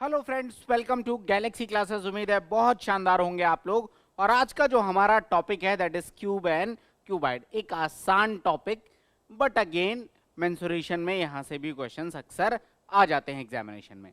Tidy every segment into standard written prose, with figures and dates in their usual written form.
Hello friends, welcome to Galaxy Classes. उम्मीद है बहुत शानदार होंगे आप लोग। और आज का जो हमारा टॉपिक है that is cube and cuboid. एक आसान टॉपिक, बट अगेन मेंसुरेशन में यहाँ से भी क्वेश्चंस अक्सर आ जाते हैं एग्जामिनेशन में।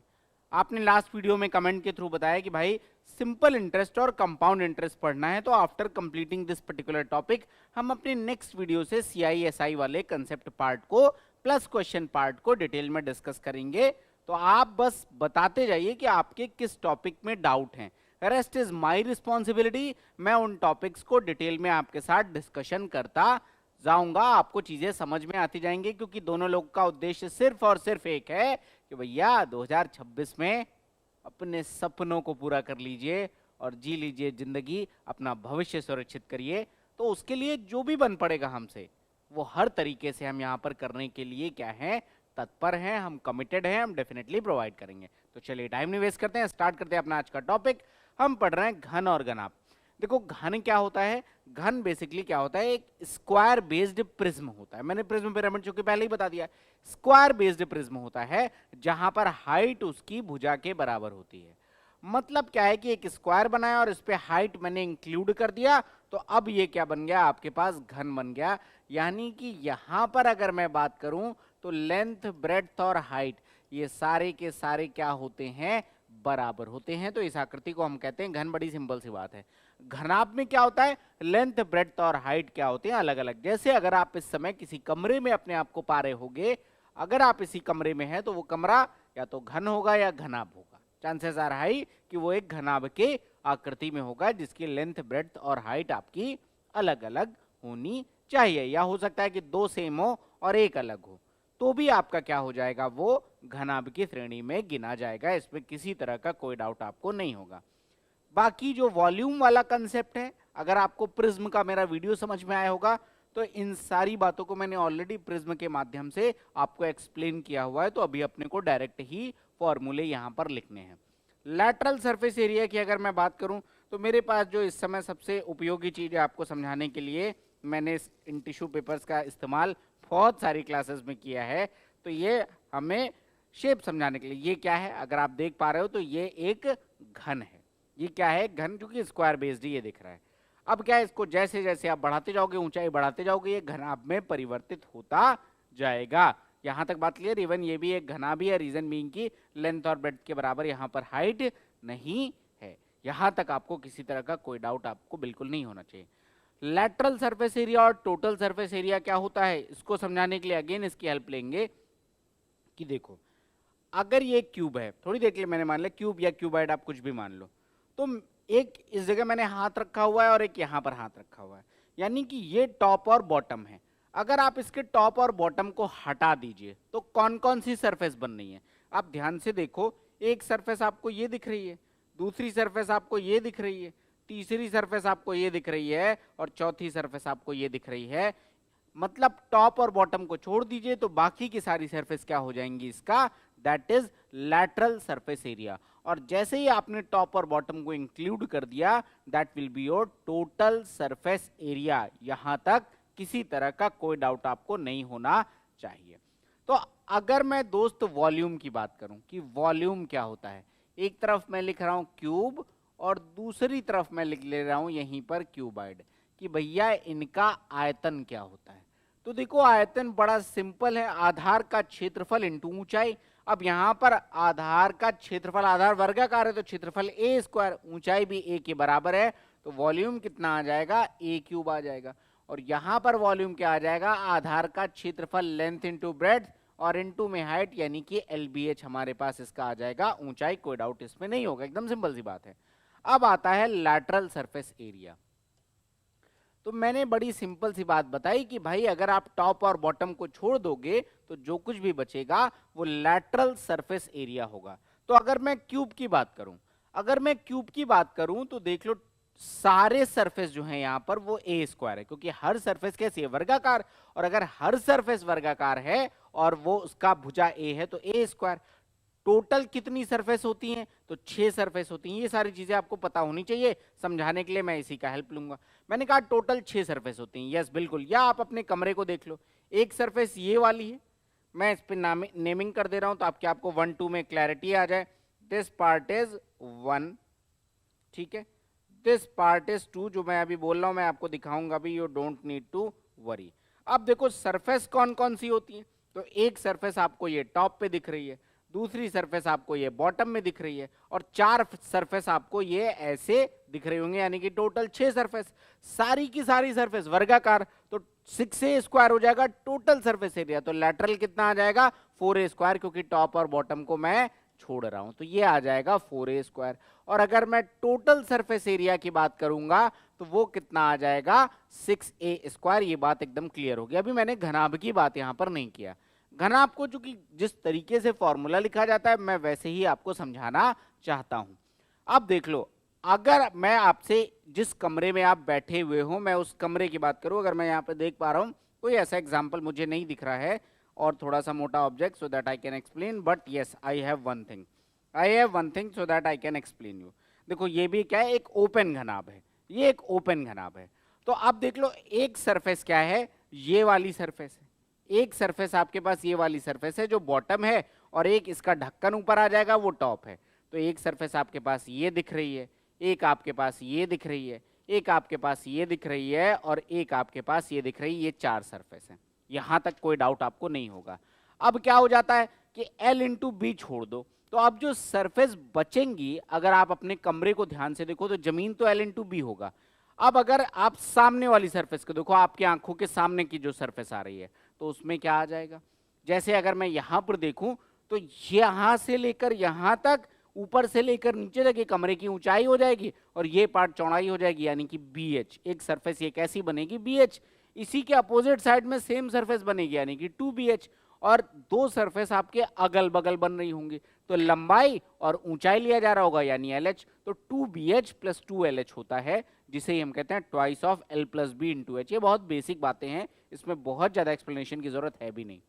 आपने लास्ट वीडियो में कमेंट के थ्रू बताया कि भाई सिंपल इंटरेस्ट और कंपाउंड इंटरेस्ट पढ़ना है, तो after completing this particular topic हम अपने नेक्स्ट वीडियो से CISI वाले कंसेप्ट पार्ट को प्लस क्वेश्चन पार्ट को डिटेल में डिस्कस करेंगे। तो आप बस बताते जाइए कि आपके किस टॉपिक में डाउट हैं। Rest is my responsibility. मैं उन टॉपिक्स को डिटेल में आपके साथ डिस्कशन करता जाऊंगा, आपको चीजें समझ में आती जाएंगी, क्योंकि दोनों लोग का उद्देश्य सिर्फ और सिर्फ एक है कि भैया 2026 में अपने सपनों को पूरा कर लीजिए और जी लीजिए जिंदगी, अपना भविष्य सुरक्षित करिए। तो उसके लिए जो भी बन पड़ेगा हमसे, वो हर तरीके से हम यहाँ पर करने के लिए क्या है, तत्पर हैं, हम कमिटेड हैं, हम डेफिनेटली प्रोवाइड करेंगे। तो चलिए टाइम नहीं वेस्ट करते हैं, स्टार्ट करते हैं अपना आज का टॉपिक। हम पढ़ रहे हैं घन और घनाभ। देखो घन क्या होता है, घन बेसिकली क्या होता है, एक स्क्वायर बेस्ड प्रिज्म होता है। मैंने प्रिज्म पिरामिड चूंकि पहले ही बता दिया, स्क्वायर बेस्ड प्रिज्म होता है जहां पर हाइट उसकी भुजा के बराबर होती है। मतलब क्या है कि एक स्क्वायर बनाया और इस पे हाइट मैंने इंक्लूड कर दिया, तो अब ये क्या बन गया, आपके पास घन बन गया। यानी कि यहां पर अगर मैं बात करूं तो लेंथ, ब्रेड्थ और हाइट ये सारे के सारे क्या होते हैं, बराबर होते हैं। तो इस आकृति को हम कहते हैं घन। बड़ी सिंपल सी बात है। घनाभ में क्या होता है, लेंथ, ब्रेड्थ और हाइट क्या होते हैं, अलग अलग। जैसे अगर आप इस समय किसी कमरे में अपने आप को पा रहे होगे, अगर आप इसी कमरे में हैं तो वो कमरा या तो घन होगा या घनाभ होगा। चांसेस आर हाई कि वो एक घनाभ के आकृति में होगा, जिसकी लेंथ, ब्रेड्थ और हाइट आपकी अलग अलग होनी चाहिए। या हो सकता है कि दो सेम हो और एक अलग हो, तो भी आपका क्या हो जाएगा, वो घनाभ की श्रेणी में गिना जाएगा। इसमें किसी तरह का कोई डाउट आपको नहीं होगा। बाकी जो वॉल्यूम वाला कंसेप्ट है, अगर आपको प्रिज्म का मेरा वीडियो समझ में आया होगा, तो इन सारी बातों को मैंने ऑलरेडी प्रिज्म के माध्यम से आपको एक्सप्लेन किया हुआ है। तो अभी अपने को डायरेक्ट ही फॉर्मूले यहां पर लिखने हैं। लैटरल सरफेस एरिया की अगर मैं बात करूं, तो मेरे पास जो इस समय सबसे उपयोगी चीज है आपको समझाने के लिए, मैंने इन टिश्यू पेपर्स का इस्तेमाल बहुत सारी क्लासेस में किया है। तो ये हमें शेप समझाने के लिए, ये क्या है अगर आप देख पा रहे हो, तो ये एक घन है। ये क्या है, घन, क्योंकि स्क्वायर बेस्ड ये दिख रहा है। अब क्या है, इसको जैसे जैसे आप बढ़ाते जाओगे, ऊंचाई बढ़ाते जाओगे, ये घनाभ में परिवर्तित होता जाएगा। यहां तक बात क्लियर। इवन ये भी एक घनाभ ही है, रीजन बीइंग की लेंथ और ब्रेड्थ के बराबर यहां पर हाइट नहीं है। यहां तक आपको किसी तरह का कोई डाउट आपको बिल्कुल नहीं होना चाहिए। लैटरल सरफेस एरिया और टोटल सरफेस एरिया क्या होता है, इसको समझाने के लिए अगेन इसकी हेल्प लेंगे। कि देखो, अगर ये क्यूब है, थोड़ी देर के लिए मैंने मान लिया क्यूब या क्यूबाइड, आप कुछ भी मान लो, तो एक इस जगह मैंने हाथ रखा हुआ है और एक यहां पर हाथ रखा हुआ है, यानी कि ये टॉप और बॉटम है। अगर आप इसके टॉप और बॉटम को हटा दीजिए तो कौन कौन सी सरफेस बन रही है, आप ध्यान से देखो। एक सरफेस आपको ये दिख रही है, दूसरी सरफेस आपको ये दिख रही है, तीसरी सरफेस आपको ये दिख रही है, और चौथी सरफेस आपको ये दिख रही है। मतलब टॉप और बॉटम को छोड़ दीजिए तो बाकी की सारी सरफेस क्या हो जाएंगी, इसका that is lateral surface area. और जैसे ही आपने टॉप और बॉटम को इंक्लूड कर दिया, that will be your total surface area. यहां तक किसी तरह का कोई डाउट आपको नहीं होना चाहिए। तो अगर मैं दोस्त वॉल्यूम की बात करूं कि वॉल्यूम क्या होता है, एक तरफ मैं लिख रहा हूं क्यूब और दूसरी तरफ मैं लिख ले रहा हूं यहीं पर क्यूबाइड, कि भैया इनका आयतन क्या होता है। तो देखो आयतन बड़ा सिंपल है, आधार का क्षेत्रफल इंटू ऊंचाई। अब यहां पर आधार का क्षेत्रफल, आधार वर्गाकार है तो क्षेत्रफल ए स्क्वायर, ऊंचाई भी ए के बराबर है, तो वॉल्यूम कितना आ जाएगा, ए क्यूब आ जाएगा। और यहां पर वॉल्यूम क्या आ जाएगा, आधार का क्षेत्रफल लेंथ इंटू ब्रेड्थ और इंटू में हाइट, यानी कि LBH हमारे पास इसका आ जाएगा ऊंचाई। कोई डाउट इसमें नहीं होगा, एकदम सिंपल सी बात है। अब आता है लैटरल सरफेस एरिया। तो मैंने बड़ी सिंपल सी बात बताई कि भाई अगर आप टॉप और बॉटम को छोड़ दोगे तो जो कुछ भी बचेगा वो लैटरल सरफेस एरिया होगा। तो अगर मैं क्यूब की बात करूं, अगर मैं क्यूब की बात करूं तो देख लो सारे सरफेस जो हैं यहां पर वो ए स्क्वायर है, क्योंकि हर सरफेस कैसी है, वर्गाकार। और अगर हर सरफेस वर्गाकार है और वो उसका भुजा ए है तो ए स्क्वायर। टोटल कितनी सरफेस होती हैं, तो 6 सरफेस होती हैं। ये सारी चीजें आपको पता होनी चाहिए, समझाने के लिए मैं इसी का हेल्प लूंगा। मैंने कहा टोटल 6 सरफेस होती हैं, यस बिल्कुल। या आप अपने कमरे को देख लो, एक सरफेस ये वाली है, मैं इस पे नेमिंग कर दे रहा हूं तो आपको 1 2 में क्लैरिटी आ जाए। दिस पार्ट इज 1, ठीक है, दिस पार्ट इज 2। जो मैं अभी बोल रहा हूं मैं आपको दिखाऊंगा अभी, you don't need to worry. अब देखो सरफेस कौन कौन सी होती है, तो एक सरफेस आपको ये टॉप पे दिख रही है, दूसरी सरफेस आपको ये बॉटम में दिख रही है, और 4 सरफेस आपको ये ऐसे दिख रही होंगे, यानी कि टोटल 6 सरफेस, सारी की सारी सरफेस वर्गाकार, तो 6a स्क्वायर हो जाएगा टोटल सरफेस एरिया। तो लैटरल कितना आ जाएगा 4a स्क्वायर, क्योंकि टॉप और बॉटम को मैं छोड़ रहा हूं, तो ये आ जाएगा 4a स्क्वायर। और अगर मैं टोटल सरफेस एरिया की बात करूंगा तो वो कितना आ जाएगा 6a स्क्वायर। ये बात एकदम क्लियर होगी। अभी मैंने घनाभ की बात यहां पर नहीं किया, घनाभ को चूंकि जिस तरीके से फॉर्मूला लिखा जाता है मैं वैसे ही आपको समझाना चाहता हूं। अब देख लो, अगर मैं आपसे जिस कमरे में आप बैठे हुए हो मैं उस कमरे की बात करूं, अगर मैं यहाँ पे देख पा रहा हूं कोई ऐसा एग्जाम्पल मुझे नहीं दिख रहा है और थोड़ा सा मोटा object so that I can explain, but yes I have one thing so that I can explain you. देखो ये भी क्या है, एक ओपन घनाभ है, ये एक ओपन घनाभ है। तो अब देख लो एक सरफेस क्या है, ये वाली सरफेस है, एक सरफेस आपके पास ये वाली सरफेस है जो बॉटम है, और एक इसका ढक्कन ऊपर आ जाएगा वो टॉप है। तो एक सरफेस आपके पास ये दिख रही है, एक आपके पास ये दिख रही है, एक आपके पास ये दिख रही है, और एक आपके पास ये दिख रही है। ये 4 सरफेस हैं, यहां तक कोई डाउट आपको नहीं होगा। अब क्या हो जाता है कि L इंटू बी छोड़ दो, तो अब जो सरफेस बचेंगी, अगर आप अपने कमरे को ध्यान से देखो तो जमीन तो L इंटू बी होगा। अब अगर आप सामने वाली सरफेस को देखो, आपकी आंखों के सामने की जो सरफेस आ रही है, तो उसमें क्या आ जाएगा, जैसे अगर मैं यहां पर देखूं तो यहां से लेकर यहां तक, ऊपर से लेकर नीचे तक ये कमरे की ऊंचाई हो जाएगी, और ये पार्ट चौड़ाई हो जाएगी, यानी कि BH। एक सरफेस ये कैसी बनेगी, BH। इसी के अपोजिट साइड में सेम सरफेस बनेगी, यानी कि 2BH। और 2 सरफेस आपके अगल बगल बन रही होंगी, तो लंबाई और ऊंचाई लिया जा रहा होगा, यानी LH। तो 2BH प्लस 2LH होता है, जिसे हम कहते हैं twice of L plus B into H। ये बहुत बेसिक बातें हैं, इसमें बहुत ज्यादा एक्सप्लेनेशन की जरूरत है भी नहीं।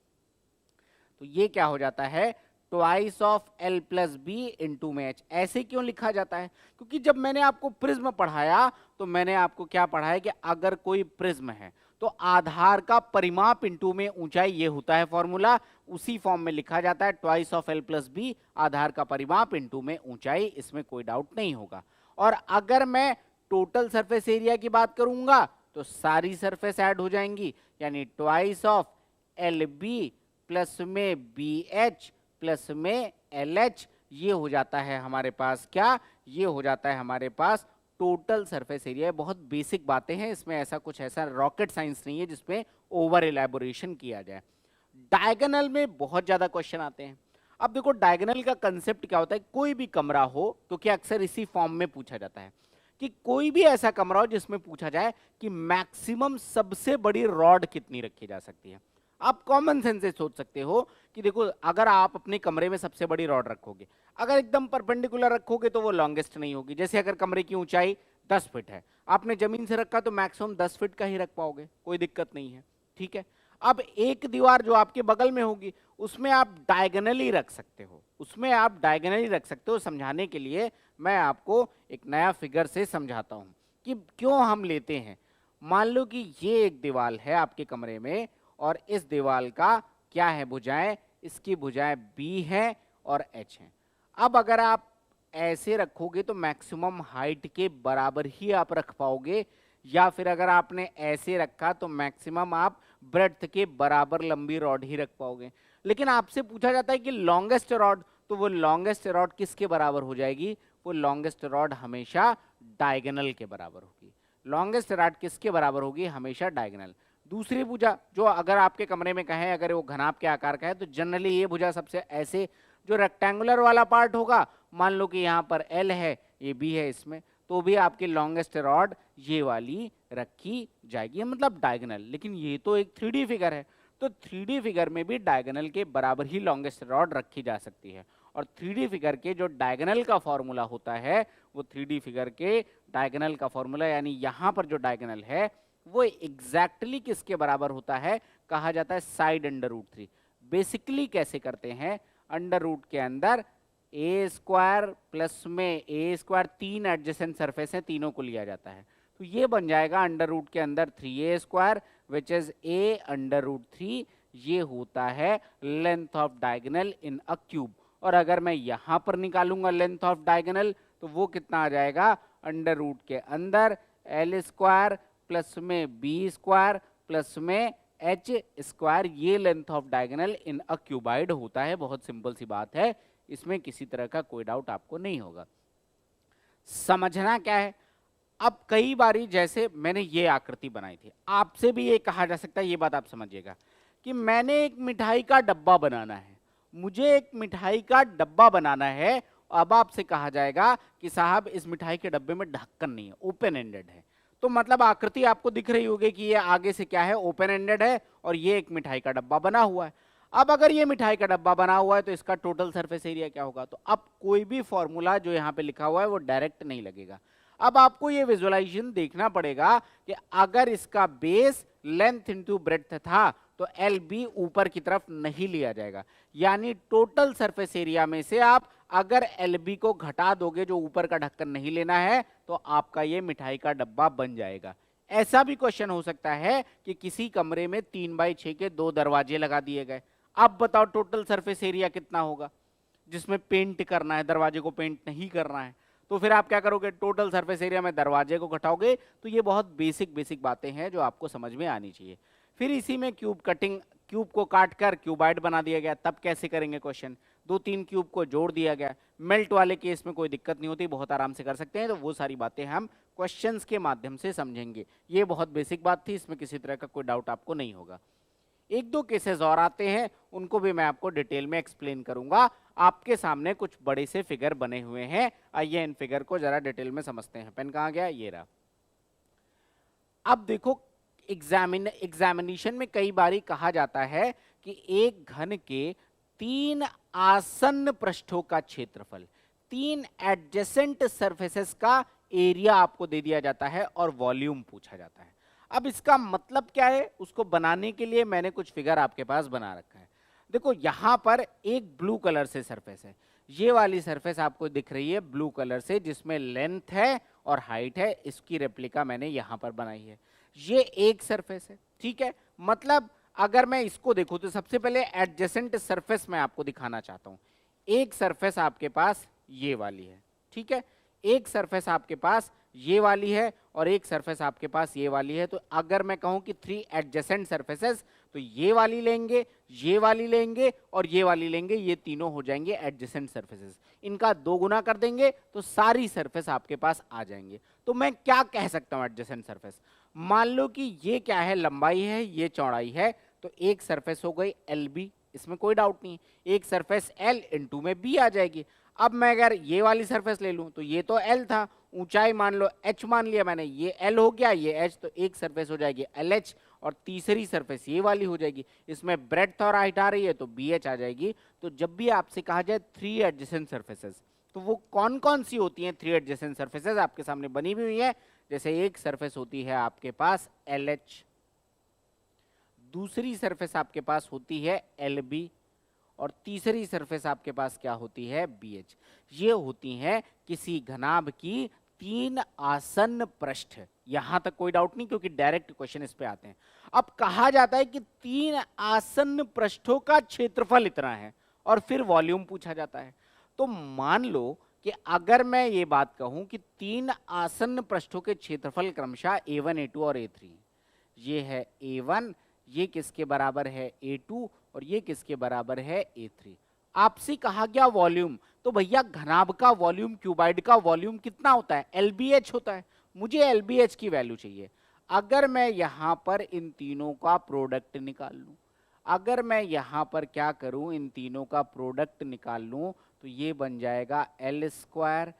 तो ये क्या हो जाता है, twice of L plus B into में H। ऐसे क्यों लिखा जाता है, क्योंकि जब मैंने आपको प्रिज्म पढ़ाया तो मैंने आपको क्या पढ़ाया कि अगर कोई प्रिज्म है तो आधार का परिमाप इंटू में ऊंचाई, ये होता है फॉर्मूला, उसी फॉर्म में लिखा जाता है twice of L plus B, आधार का परिमाप इंटू में ऊंचाई, इसमें कोई डाउट नहीं होगा। और अगर मैं टोटल सरफेस एरिया की बात करूंगा तो सारी सरफेस ऐड हो जाएंगी, यानी twice of L B plus में BH प्लस में LH। ये हो जाता है हमारे पास क्या, ये हो जाता है हमारे पास टोटल सरफेस एरिया। बहुत बेसिक बातें हैं, इसमें ऐसा कुछ ऐसा रॉकेट साइंस नहीं है जिसमें ओवर एलैबोरेशन किया जाए। डायगोनल में बहुत ज्यादा क्वेश्चन आते हैं। अब देखो डायगोनल का कंसेप्ट क्या होता है, कोई भी कमरा हो तो क्या अक्सर इसी फॉर्म में पूछा जाता है कि कोई भी ऐसा कमरा हो जिसमें पूछा जाए कि मैक्सिमम सबसे बड़ी रॉड कितनी रखी जा सकती है। आप कॉमन सेंस से सोच सकते हो कि देखो अगर आप अपने कमरे में सबसे बड़ी रॉड रखोगे, अगर एकदम परपेंडिकुलर रखोगे तो वो लॉन्गेस्ट नहीं होगी। जैसे अगर कमरे की ऊंचाई 10 फीट है, आपने जमीन से रखा तो मैक्सिमम 10 फीट का ही रख पाओगे, कोई दिक्कत नहीं है, ठीक है। अब एक दीवार जो आपके बगल में होगी उसमें आप डायगोनली रख सकते हो, उसमें आप डायगोनली रख सकते हो। समझाने के लिए मैं आपको एक नया फिगर से समझाता हूं कि क्यों हम लेते हैं। मान लो कि ये एक दीवार है आपके कमरे में, और इस दीवार का क्या है, भुजाएं, इसकी भुजाएं B है और H है। अब अगर आप ऐसे रखोगे तो मैक्सिमम हाइट के बराबर ही आप रख पाओगे, या फिर अगर आपने ऐसे रखा तो मैक्सिमम आप ब्रेड्थ के बराबर लंबी रॉड ही रख पाओगे। लेकिन आपसे पूछा जाता है कि लॉन्गेस्ट रॉड, तो वो लॉन्गेस्ट रॉड किसके बराबर हो जाएगी, वो लॉन्गेस्ट रॉड हमेशा डायगोनल के बराबर होगी। लॉन्गेस्ट रॉड किसके बराबर होगी, हमेशा डायगोनल। दूसरी भुजा जो अगर आपके कमरे में कहें, अगर वो घनाभ के आकार का है तो जनरली ये भुजा सबसे ऐसे जो रेक्टेंगुलर वाला पार्ट होगा, मान लो कि यहाँ पर L है, ये B है, इसमें तो भी आपकी लॉन्गेस्ट रॉड ये वाली रखी जाएगी, मतलब डायगोनल। लेकिन ये तो एक 3D फिगर है, तो 3D फिगर में भी डायगोनल के बराबर ही लॉन्गेस्ट रॉड रखी जा सकती है। और 3D फिगर के जो डायगोनल का फॉर्मूला होता है, वो 3D फिगर के डायगोनल का फॉर्मूला, यानी यहाँ पर जो डायगोनल है वो एग्जैक्टली किसके बराबर होता है, कहा जाता है साइड अंडर रूट 3। बेसिकली कैसे करते हैं, अंडर रूट के अंदर ए स्क्वायर प्लस में ए स्क्वायर, 3 एडजेसेंट सरफेस हैं, तीनों को लिया जाता है, तो ये बन जाएगा अंडर रूट के अंदर 3a square which is a under root 3। ये होता है length of diagonal in a cube. और अगर मैं यहां पर निकालूंगा लेंथ ऑफ डायगोनल तो वो कितना आ जाएगा, अंडर रूट के अंदर एल स्क्वायर प्लस में बी स्क्वायर प्लस में एच स्क्वायर, ये length of diagonal in a cuboid होता है। बहुत सिंपल सी बात है, इसमें किसी तरह का कोई डाउट आपको नहीं होगा। समझना क्या है, अब कई बारी जैसे मैंने ये आकृति बनाई थी, आपसे भी ये कहा जा सकता है, ये बात आप समझिएगा कि मैंने एक मिठाई का डब्बा बनाना है, मुझे एक मिठाई का डब्बा बनाना है। अब आपसे कहा जाएगा कि साहब इस मिठाई के डब्बे में ढक्कन नहीं है, ओपन एंडेड है। तो मतलब आकृति आपको दिख रही होगी कि ये आगे से क्या है, ओपन एंडेड है, और ये एक मिठाई का डब्बा बना हुआ है। अब अगर ये मिठाई का डब्बा बना हुआ है तो इसका टोटल सरफेस एरिया क्या होगा, तो अब कोई भी फॉर्मूला जो यहाँ पे लिखा हुआ है वो डायरेक्ट नहीं लगेगा। अब आपको ये विजुअलाइजेशन देखना पड़ेगा कि अगर इसका बेस लेंथ इंटू ब्रेड्थ था तो एल बी ऊपर की तरफ नहीं लिया जाएगा, यानी टोटल सरफेस एरिया में से आप अगर एल बी को घटा दोगे, जो ऊपर का ढक्कन नहीं लेना है, तो आपका ये मिठाई का डब्बा बन जाएगा। ऐसा भी क्वेश्चन हो सकता है कि किसी कमरे में 3x6 के 2 दरवाजे लगा दिए गए, अब बताओ टोटल सरफेस एरिया कितना होगा, जिसमें पेंट करना है, दरवाजे को पेंट नहीं करना है। तो फिर आप क्या करोगे, टोटल सरफेस एरिया में दरवाजे को घटाओगे। तो ये बहुत बेसिक बातें हैं जो आपको समझ में आनी चाहिए। फिर इसी में क्यूब कटिंग, क्यूब को काट कर क्यूबाइड बना दिया गया। तब कैसे करेंगे क्वेश्चन, 2-3 क्यूब को जोड़ दिया गया। मेल्ट वाले केस में कोई दिक्कत नहीं होती, बहुत आराम से कर सकते हैं। तो वो सारी बातें हम क्वेश्चंस के माध्यम से समझेंगे। ये बहुत बेसिक बात थी, इसमें किसी तरह का कोई डाउट आपको नहीं होगा। 1-2 केसेस और आते हैं, उनको भी मैं आपको डिटेल में एक्सप्लेन करूंगा। आपके सामने कुछ बड़े से फिगर बने हुए हैं, आइए इन फिगर को जरा डिटेल में समझते हैं। पेन कहाँ गया, ये रहा। अब देखो, एग्जामिनेशन में कई बारी कहा जाता है कि एक घन के 3 आसन्न पृष्ठों का क्षेत्रफल, 3 एडजेसेंट सरफेसेस का एरिया आपको दे दिया जाता है और वॉल्यूम पूछा जाता है। अब इसका मतलब क्या है, उसको बनाने के लिए मैंने कुछ फिगर आपके पास बना रखा है। देखो यहां पर एक ब्लू कलर से सरफेस है, ये वाली सरफेस आपको दिख रही है ब्लू कलर से, जिसमें लेंथ है और हाइट है। इसकी रेप्लिका मैंने यहां पर बनाई है। ये एक सरफेस है, ठीक है। मतलब अगर मैं इसको देखूं तो सबसे पहले एडजेसेंट सरफेस मैं आपको दिखाना चाहता हूं। एक सरफेस आपके पास ये वाली है, ठीक है, एक सरफेस आपके पास ये वाली है और एक सरफेस आपके पास ये वाली है। तो अगर मैं कहूं कि 3 एडजेसेंट सरफेसेस, तो ये वाली लेंगे, ये वाली लेंगे और ये वाली लेंगे, ये तीनों हो जाएंगे एडजेसेंट सरफेसेस। इनका 2 गुना कर देंगे तो सारी सरफेस आपके पास आ जाएंगे। तो मैं क्या कह सकता हूं एडजेसेंट सरफेस, मान लो कि ये क्या है, लंबाई है, ये चौड़ाई है, तो एक सरफेस हो गई एल बी, इसमें कोई डाउट नहीं। एक सरफेस एल इंटू में बी आ जाएगी। अब मैं अगर ये वाली सरफेस ले लूं तो ये तो एल था, ऊंचाई मान लो एच मान लिया मैंने, ये एल हो गया, ये एच, तो एक सरफेस हो जाएगी एल एच और तीसरी सरफेस ये वाली हो जाएगी। इसमें ब्रेड्थ और हाइट आ रही है तो बी एच आ जाएगी। तो जब भी आपसे कहा जाए 3 एडजेसेंट सरफेसेस, तो वो कौन कौन सी होती हैं 3 एडजेसेंट सरफेसेस, आपके सामने बनी हुई है। जैसे एक सरफेस होती है आपके पास एल एच, दूसरी सरफेस आपके पास होती है एल बी और तीसरी सरफेस आपके पास क्या होती है, बी एच। ये होती हैं किसी घनाभ की 3 आसन्न पृष्ठ। यहां तक कोई डाउट नहीं, क्योंकि डायरेक्ट क्वेश्चन इस पे आते हैं। अब कहा जाता है कि 3 आसन्न पृष्ठों का क्षेत्रफल इतना है और फिर वॉल्यूम पूछा जाता है। तो मान लो कि अगर मैं ये बात कहूं कि 3 आसन्न पृष्ठों के क्षेत्रफल क्रमशः A1, A2 और A3, ये है A1, ये किसके बराबर है A2 और ये किसके बराबर है A3। आपसे कहा गया वॉल्यूम, तो भैया घनाभ का वॉल्यूम, क्यूबाइड का वॉल्यूम कितना होता है, LBH होता है। मुझे LBH की वैल्यू चाहिए। अगर मैं यहां पर इन तीनों का प्रोडक्ट निकाल लूं, अगर मैं यहां पर क्या करूं, इन तीनों का प्रोडक्ट निकाल लूं, तो ये बन जाएगा L square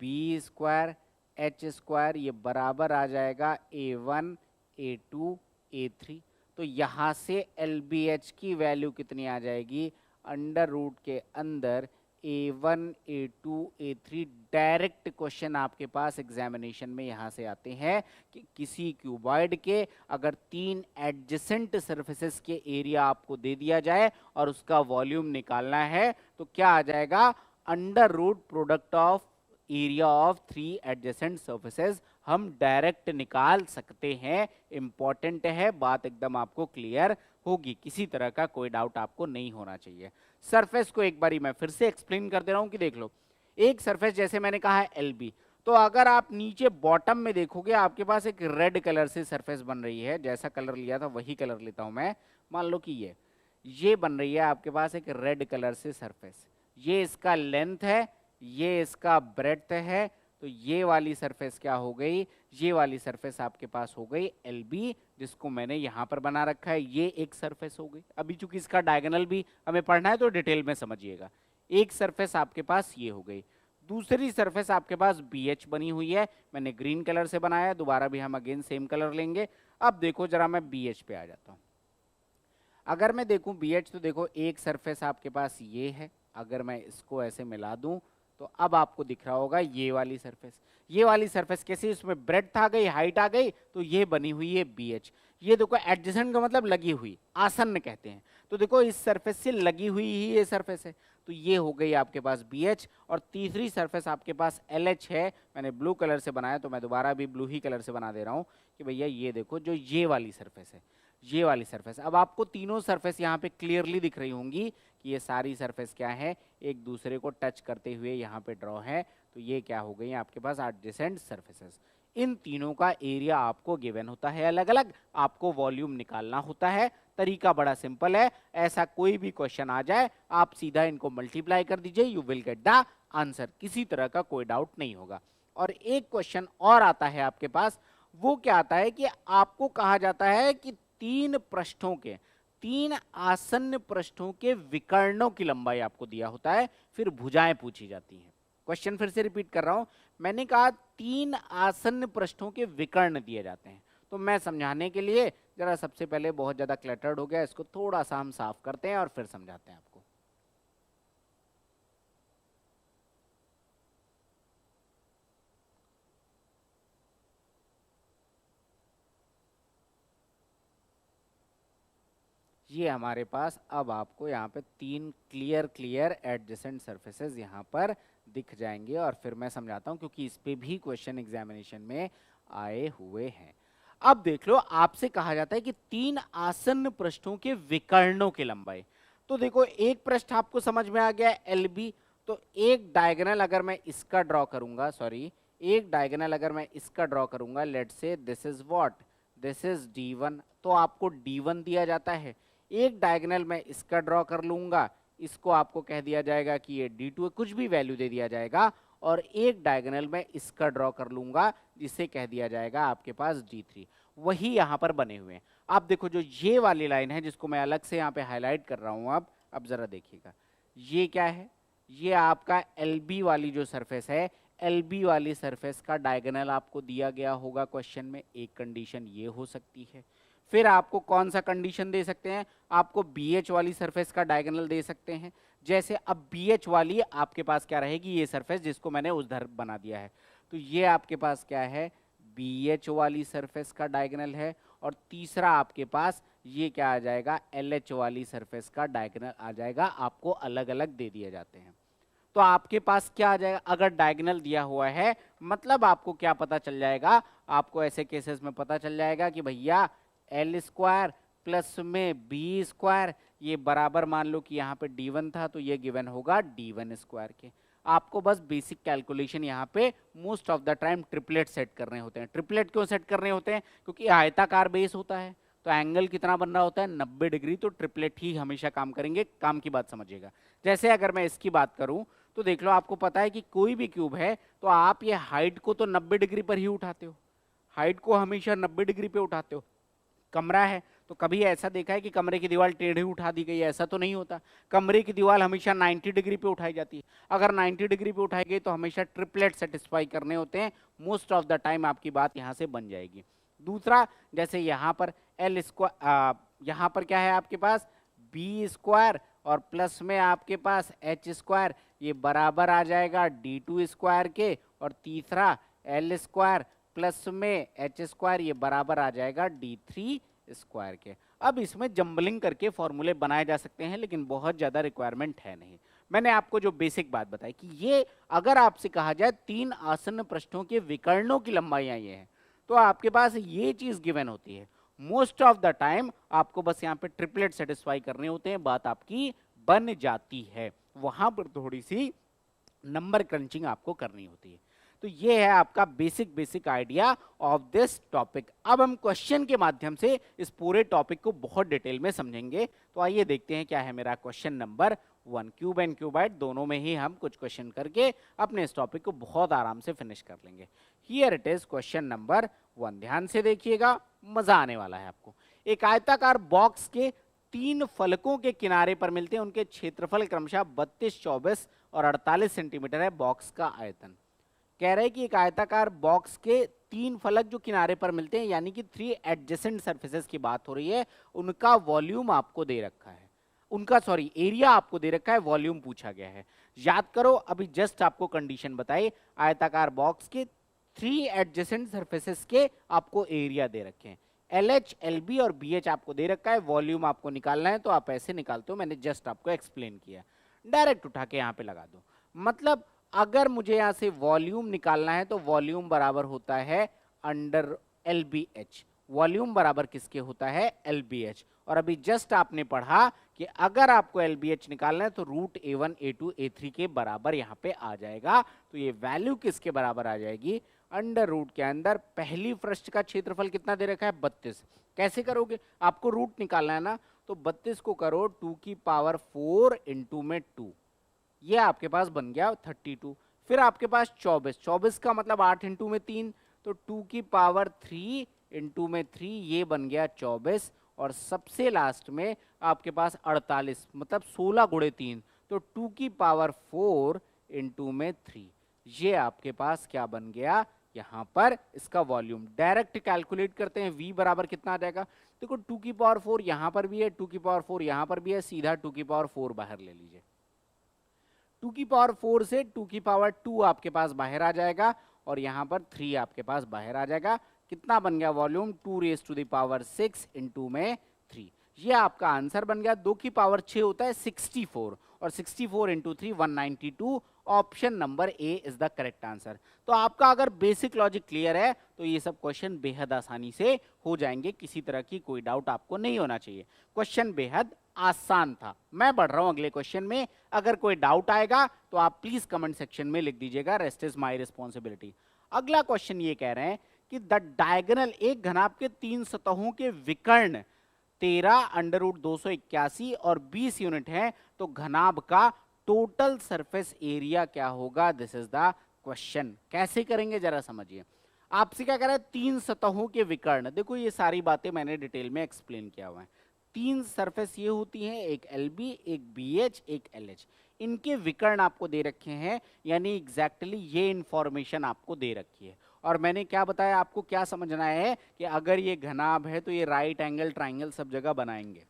B square H square, ये बराबर आ जाएगा A1, A2, A3। तो यहां से LBH की वैल्यू कितनी आ जाएगी, अंडर रूट के अंदर A1, A2, A3। Direct question आपके पास एग्जामिनेशन में यहां से आते हैं कि किसी क्यूबॉइड के अगर 3 एडजेसेंट सरफेसेस के एरिया आपको दे दिया जाए और उसका वॉल्यूम निकालना है, तो क्या आ जाएगा, under root product of area of 3 adjacent surfaces हम डायरेक्ट निकाल सकते हैं। इंपॉर्टेंट है, बात एकदम आपको क्लियर होगी, किसी तरह का कोई डाउट आपको नहीं होना चाहिए। सरफेस को एक बारी मैं फिर से एक्सप्लेन कर दे रहा हूं कि देख लो, एक सरफेस जैसे मैंने कहा है LB, तो अगर आप नीचे बॉटम में देखोगे आपके पास एक रेड कलर से सरफेस बन रही है, जैसा कलर लिया था वही कलर लेता हूं मैं, मान लो कि ये बन रही है आपके पास एक रेड कलर से सरफेस, ये इसका लेंथ है, ये इसका ब्रेड्थ है, तो ये वाली सरफेस क्या हो गई, ये वाली सरफेस आपके पास हो गई LB, जिसको मैंने यहां पर बना रखा है, ये एक सरफेस हो गई। अभी चूंकि इसका डायगोनल भी हमें पढ़ना है तो डिटेल में समझिएगा। एक सरफेस आपके पास ये हो गई, दूसरी सरफेस आपके पास BH बनी हुई है, मैंने ग्रीन कलर से बनाया, दोबारा भी हम अगेन सेम कलर लेंगे। अब देखो जरा मैं BH पे आ जाता हूं, अगर मैं देखूं BH तो देखो एक सरफेस आपके पास ये है, अगर मैं इसको ऐसे मिला दूं तो अब आपको दिख रहा होगा ये वाली सरफेस, ये वाली सरफेस कैसी, इसमें ब्रेड्थ आ गई, हाइट आ गई, तो ये बनी हुई है BH। ये देखो एडजेसेंट का मतलब लगी हुई, आसन्न कहते हैं, तो देखो इस सरफेस से लगी हुई ही ये सरफेस है, तो ये हो गई आपके पास BH। और तीसरी सरफेस आपके पास LH है, मैंने ब्लू कलर से बनाया तो मैं दोबारा भी ब्लू ही कलर से बना दे रहा हूँ कि भैया ये देखो जो ये वाली सरफेस है, ये वाली सरफेस। अब आपको तीनों सरफेस यहाँ पे क्लियरली दिख रही होंगी कि ये सारी सरफेस क्या है, एक दूसरे को टच करते हुए यहाँ पे ड्रॉ है, तो ये क्या हो गई आपके पास एडजेसेंट सरफेसेस। इन तीनों का एरिया आपको गिवन होता है अलग अलग, आपको वॉल्यूम निकालना होता है। तरीका बड़ा सिंपल है, ऐसा कोई भी क्वेश्चन आ जाए आप सीधा इनको मल्टीप्लाई कर दीजिए, you will get the answer, किसी तरह का कोई डाउट नहीं होगा। और एक क्वेश्चन और आता है आपके पास, वो क्या आता है कि आपको कहा जाता है कि तीन आसन्न पृष्ठों के विकर्णों की लंबाई आपको दिया होता है, फिर भुजाएं पूछी जाती हैं। क्वेश्चन फिर से रिपीट कर रहा हूं, मैंने कहा तीन आसन्न पृष्ठों के विकर्ण दिए जाते हैं, तो मैं समझाने के लिए जरा सबसे पहले बहुत ज्यादा क्लटर्ड हो गया, इसको थोड़ा सा हम साफ करते हैं और फिर समझाते हैं आपको। ये हमारे पास अब आपको यहाँ पे तीन क्लियर एडजेसेंट सरफेसेस यहाँ पर दिख जाएंगे, और फिर मैं समझाता हूँ क्योंकि इस पे भी क्वेश्चन एग्जामिनेशन में आए हुए हैं। अब देख लो, आपसे कहा जाता है कि तीन आसन्न पृष्ठों के विकर्णों की लंबाई, तो देखो एक पृष्ठ आपको समझ में आ गया LB, तो एक डायगोनल अगर मैं इसका ड्रॉ करूंगा, सॉरी एक डायगोनल अगर मैं इसका ड्रॉ करूंगा, let's say this is what, this is D1, तो आपको D1 दिया जाता है। एक डायगोनल मैं इसका ड्रॉ कर लूंगा, इसको आपको कह दिया जाएगा कि ये D2 है, कुछ भी वैल्यू दे दिया जाएगा, और एक डायगोनल मैं इसका ड्रॉ कर लूंगा जिसे कह दिया जाएगा आपके पास D3। वही यहाँ पर बने हुए हैं। आप देखो जो ये वाली लाइन है जिसको मैं अलग से यहाँ पे हाईलाइट कर रहा हूँ, अब जरा देखिएगा, ये क्या है, ये आपका LB वाली जो सरफेस है, LB वाली सरफेस का डायगोनल आपको दिया गया होगा क्वेश्चन में, एक कंडीशन ये हो सकती है। फिर आपको कौन सा कंडीशन दे सकते हैं, आपको BH वाली सरफेस का डायगोनल दे सकते हैं। जैसे अब BH वाली आपके पास क्या रहेगी, ये सरफेस जिसको मैंने उधर बना दिया है, तो ये आपके पास क्या है, BH वाली सरफेस का डायगोनल है। और तीसरा आपके पास ये क्या आ जाएगा, LH वाली सरफेस का डायगोनल आ जाएगा, आपको अलग अलग दे दिए जाते हैं। तो आपके पास क्या आ जाएगा, अगर डायगोनल दिया हुआ है मतलब आपको क्या पता चल जाएगा, आपको ऐसे केसेस में पता चल जाएगा कि भैया L स्क्वायर प्लस में B स्क्वायर, ये बराबर मान लो कि यहाँ पे D1 था तो ये गिवन होगा D1 स्क्वायर के। आपको बस बेसिक कैलकुलेशन यहाँ पे most of the time triplet set करने होते हैं। ट्रिपलेट क्यों सेट करने होते हैं, क्योंकि आयताकार बेस होता है तो एंगल कितना बन रहा होता है, 90 डिग्री, तो ट्रिपलेट ही हमेशा काम करेंगे। काम की बात समझिएगा, जैसे अगर मैं इसकी बात करूं तो देख लो, आपको पता है कि कोई भी क्यूब है तो आप ये हाइट को तो 90 डिग्री पर ही उठाते हो, हाइट को हमेशा 90 डिग्री पे उठाते हो। कमरा है तो कभी ऐसा देखा है कि कमरे की दीवार टेढ़ी उठा दी गई है, ऐसा तो नहीं होता। कमरे की दीवार हमेशा 90 डिग्री पे उठाई जाती है। अगर 90 डिग्री पे उठाई गई तो हमेशा ट्रिपलेट सेटिस्फाई करने होते हैं, मोस्ट ऑफ द टाइम आपकी बात यहाँ से बन जाएगी। दूसरा, जैसे यहाँ पर L स्क्वायर, यहाँ पर क्या है आपके पास B स्क्वायर और प्लस में आपके पास H स्क्वायर, ये बराबर आ जाएगा D2 स्क्वायर के, और तीसरा L स्क्वायर प्लस में H स्क्वायर, ये बराबर आ जाएगा D3 स्क्वायर के। अब इसमें जंबलिंग करके फॉर्मूले बनाए जा सकते हैं, लेकिन बहुत ज्यादा रिक्वायरमेंट है नहीं। मैंने आपको जो बेसिक बात बताई कि ये अगर आपसे कहा जाए तीन आसन्न पृष्ठों के विकर्णों की लंबाइयां ये हैं, तो आपके पास ये चीज गिवन होती है। मोस्ट ऑफ द टाइम आपको बस यहाँ पे ट्रिपलेट सेटिस्फाई करने होते हैं, बात आपकी बन जाती है। वहां पर थोड़ी सी नंबर क्रंचिंग आपको करनी होती है। तो ये है आपका basic idea of this topic. अब हम क्वेश्चन के माध्यम से इस पूरे टॉपिक को बहुत डिटेल में समझेंगे। तो आइए देखते हैं क्या है मेरा question number 1। Cube and cuboid दोनों में ही हम कुछ क्वेश्चन करके अपने इस टॉपिक को बहुत आराम से फिनिश कर लेंगे। Here it is question number 1। ध्यान से देखिएगा, मजा आने वाला है आपको। एक आयताकार बॉक्स के 3 फलकों के किनारे पर मिलते हैं, उनके क्षेत्रफल क्रमशः 32, 24 और 48 सेंटीमीटर है। बॉक्स का आयतन कह रहे हैं कि एक आयताकार बॉक्स के 3 फलक जो किनारे पर मिलते हैं, यानी कि 3 एडजेसेंट सरफेसेस की बात हो रही है, उनका वॉल्यूम आपको दे रखा है, उनका सॉरी एरिया आपको दे रखा है, वॉल्यूम पूछा गया है। याद करो, अभी जस्ट आपको कंडीशन बताई, आयताकार बॉक्स के 3 एडजेसेंट सरफेसेस के आपको एरिया दे रखे हैं। LH, LB और BH आपको दे रखा है, वॉल्यूम आपको निकालना है तो आप ऐसे निकालते हो, मैंने जस्ट आपको एक्सप्लेन किया। डायरेक्ट उठा के यहाँ पे लगा दो। मतलब अगर मुझे यहां से वॉल्यूम निकालना है तो वॉल्यूम बराबर होता है अंडर LBH। वॉल्यूम बराबर किसके होता है? LBH। और अभी जस्ट आपने पढ़ा कि अगर आपको LBH निकालना है तो रूट A1, A2, A3 के बराबर यहां पे आ जाएगा। तो ये वैल्यू किसके बराबर आ जाएगी? अंडर रूट के अंदर पहली पृष्ठ का क्षेत्रफल कितना दे रखा है? 32। कैसे करोगे? आपको रूट निकालना है ना, तो 32 को करो 2 की पावर 4 इंटू में 2, ये आपके पास बन गया 32। फिर आपके पास 24, 24 का मतलब 8 इंटू में 3, तो 2 की पावर 3 इंटू में 3, ये बन गया 24। और सबसे लास्ट में आपके पास 48, मतलब 16 गुणे 3, तो 2 की पावर 4 इंटू में 3, ये आपके पास क्या बन गया? यहां पर इसका वॉल्यूम। डायरेक्ट कैलकुलेट करते हैं, v बराबर कितना आ जाएगा? देखो 2 की पावर 4 यहां पर भी है, 2 की पावर 4 यहां पर भी है, सीधा 2 की पावर 4 बाहर ले लीजिए। 2 की पावर 4 से 2 की पावर 2 आपके पास बाहर आ जाएगा, और यहां पर 3 आपके पास बाहर आ जाएगा। कितना बन गया volume? 2 raise to the power 6 into में 3, ये आपका आंसर बन गया। 2 की पावर 6 होता है 64, और 64 into 3 192। Option number A is the correct answer. तो आपका अगर बेसिक लॉजिक क्लियर है तो ये सब क्वेश्चन बेहद आसानी से हो जाएंगे, किसी तरह की कोई डाउट आपको नहीं होना चाहिए। क्वेश्चन बेहद आसान था। मैं बढ़ रहा हूं अगले क्वेश्चन में, अगर कोई डाउट आएगा तो आप प्लीज कमेंट सेक्शन में लिख दीजिएगा, रेस्ट इज माय रिस्पॉन्सिबिलिटी। अगला क्वेश्चन ये कह रहे हैं कि द डायगोनल, एक घनाभ के 3 सतहों के विकर्ण 13 अंडर रूट 281 और 20 यूनिट है, तो घनाभ का टोटल सरफेस एरिया क्या होगा? This is the question. कैसे करेंगे जरा समझिए। आपसे क्या कह रहा है? 3 सतहों के विकर्ण। देखो ये सारी बातें मैंने डिटेल में एक्सप्लेन किया हुआ है। 3 सरफेस ये होती हैं, एक LB, एक BH, एक LH। इनके विकर्ण आपको दे रखे हैं, यानी एग्जैक्टली ये इंफॉर्मेशन आपको दे रखी है। और मैंने क्या बताया आपको, क्या समझना है कि अगर ये घनाभ है तो ये राइट एंगल ट्राइंगल सब जगह बनाएंगे,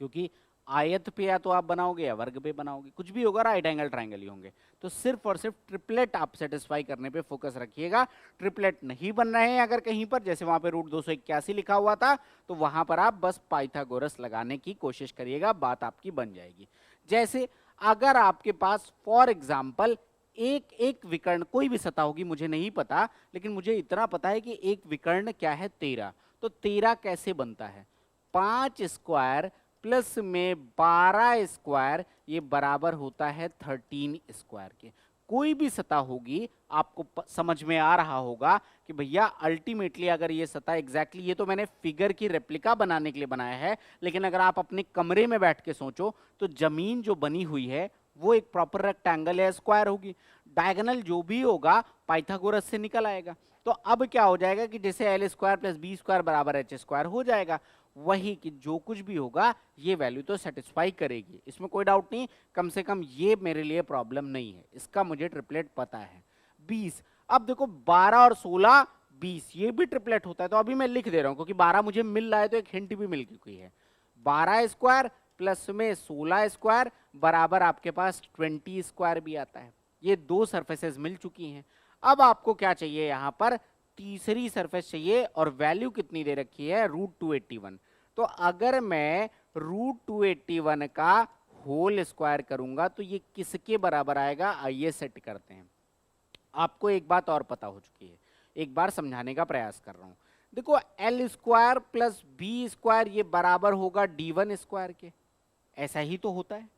क्योंकि आयत पे या तो आप बनाओगे या वर्ग पे बनाओगे, कुछ भी होगा राइट एंगल ट्राइंगल ही होंगे। तो सिर्फ और सिर्फ ट्रिपलेट आप सेटिस्फाई करने पे फोकस रखिएगा। ट्रिपलेट नहीं बन रहे हैं अगर कहीं पर, जैसे वहां पे रूट 281 लिखा हुआ था, तो वहां पर आप बस पाइथागोरस लगाने की कोशिश करिएगा, बात आपकी बन जाएगी। जैसे अगर आपके पास फॉर एग्जाम्पल एक एक विकर्ण, कोई भी सतह होगी मुझे नहीं पता, लेकिन मुझे इतना पता है कि एक विकर्ण क्या है? 13। तो 13 कैसे बनता है? 5 स्क्वायर प्लस में 12 स्क्वायर, ये बराबर होता है 13 स्क्वायर के। कोई भी सतह होगी आपको समझ में आ रहा होगा कि भैया अल्टीमेटली अगर ये सतह एग्जैक्टली, ये तो मैंने फिगर की रेप्लिका बनाने के लिए बनाया है, लेकिन अगर आप अपने कमरे में बैठ के सोचो तो जमीन जो बनी हुई है वो एक प्रॉपर रेक्टेंगल या स्क्वायर होगी। डायगोनल जो भी होगा पाइथागोरस से निकल आएगा। तो अब क्या हो जाएगा कि जैसे L square plus B square बराबर H स्क्वायर हो जाएगा, वही कि जो कुछ भी होगा ये वैल्यू तो सेटिस्फाई करेगी, इसमें कोई डाउट नहीं। कम से कम ये मेरे लिए प्रॉब्लम नहीं है, इसका मुझे ट्रिपलेट पता है। 20, अब देखो 12 और 16 20, ये भी ट्रिपलेट होता है। तो अभी मैं लिख दे रहा हूं क्योंकि 12 मुझे मिल रहा है, तो एक हिंट भी मिल गई है। 12 स्क्वायर प्लस में 16 स्क्वायर बराबर आपके पास 20 स्क्वायर भी आता है। ये 2 सरफेसेस मिल चुकी हैं। अब आपको क्या चाहिए? यहां पर तीसरी सरफेस चाहिए, और वैल्यू कितनी दे रखी है? रूट 281। तो अगर मैं रूट 281 का होल स्क्वायर करूंगा तो ये किसके बराबर आएगा? आइए सेट करते हैं। आपको एक बात और पता हो चुकी है, एक बार समझाने का प्रयास कर रहा हूं। देखो L square plus B square ये बराबर होगा D1 स्क्वायर के, ऐसा ही तो होता है।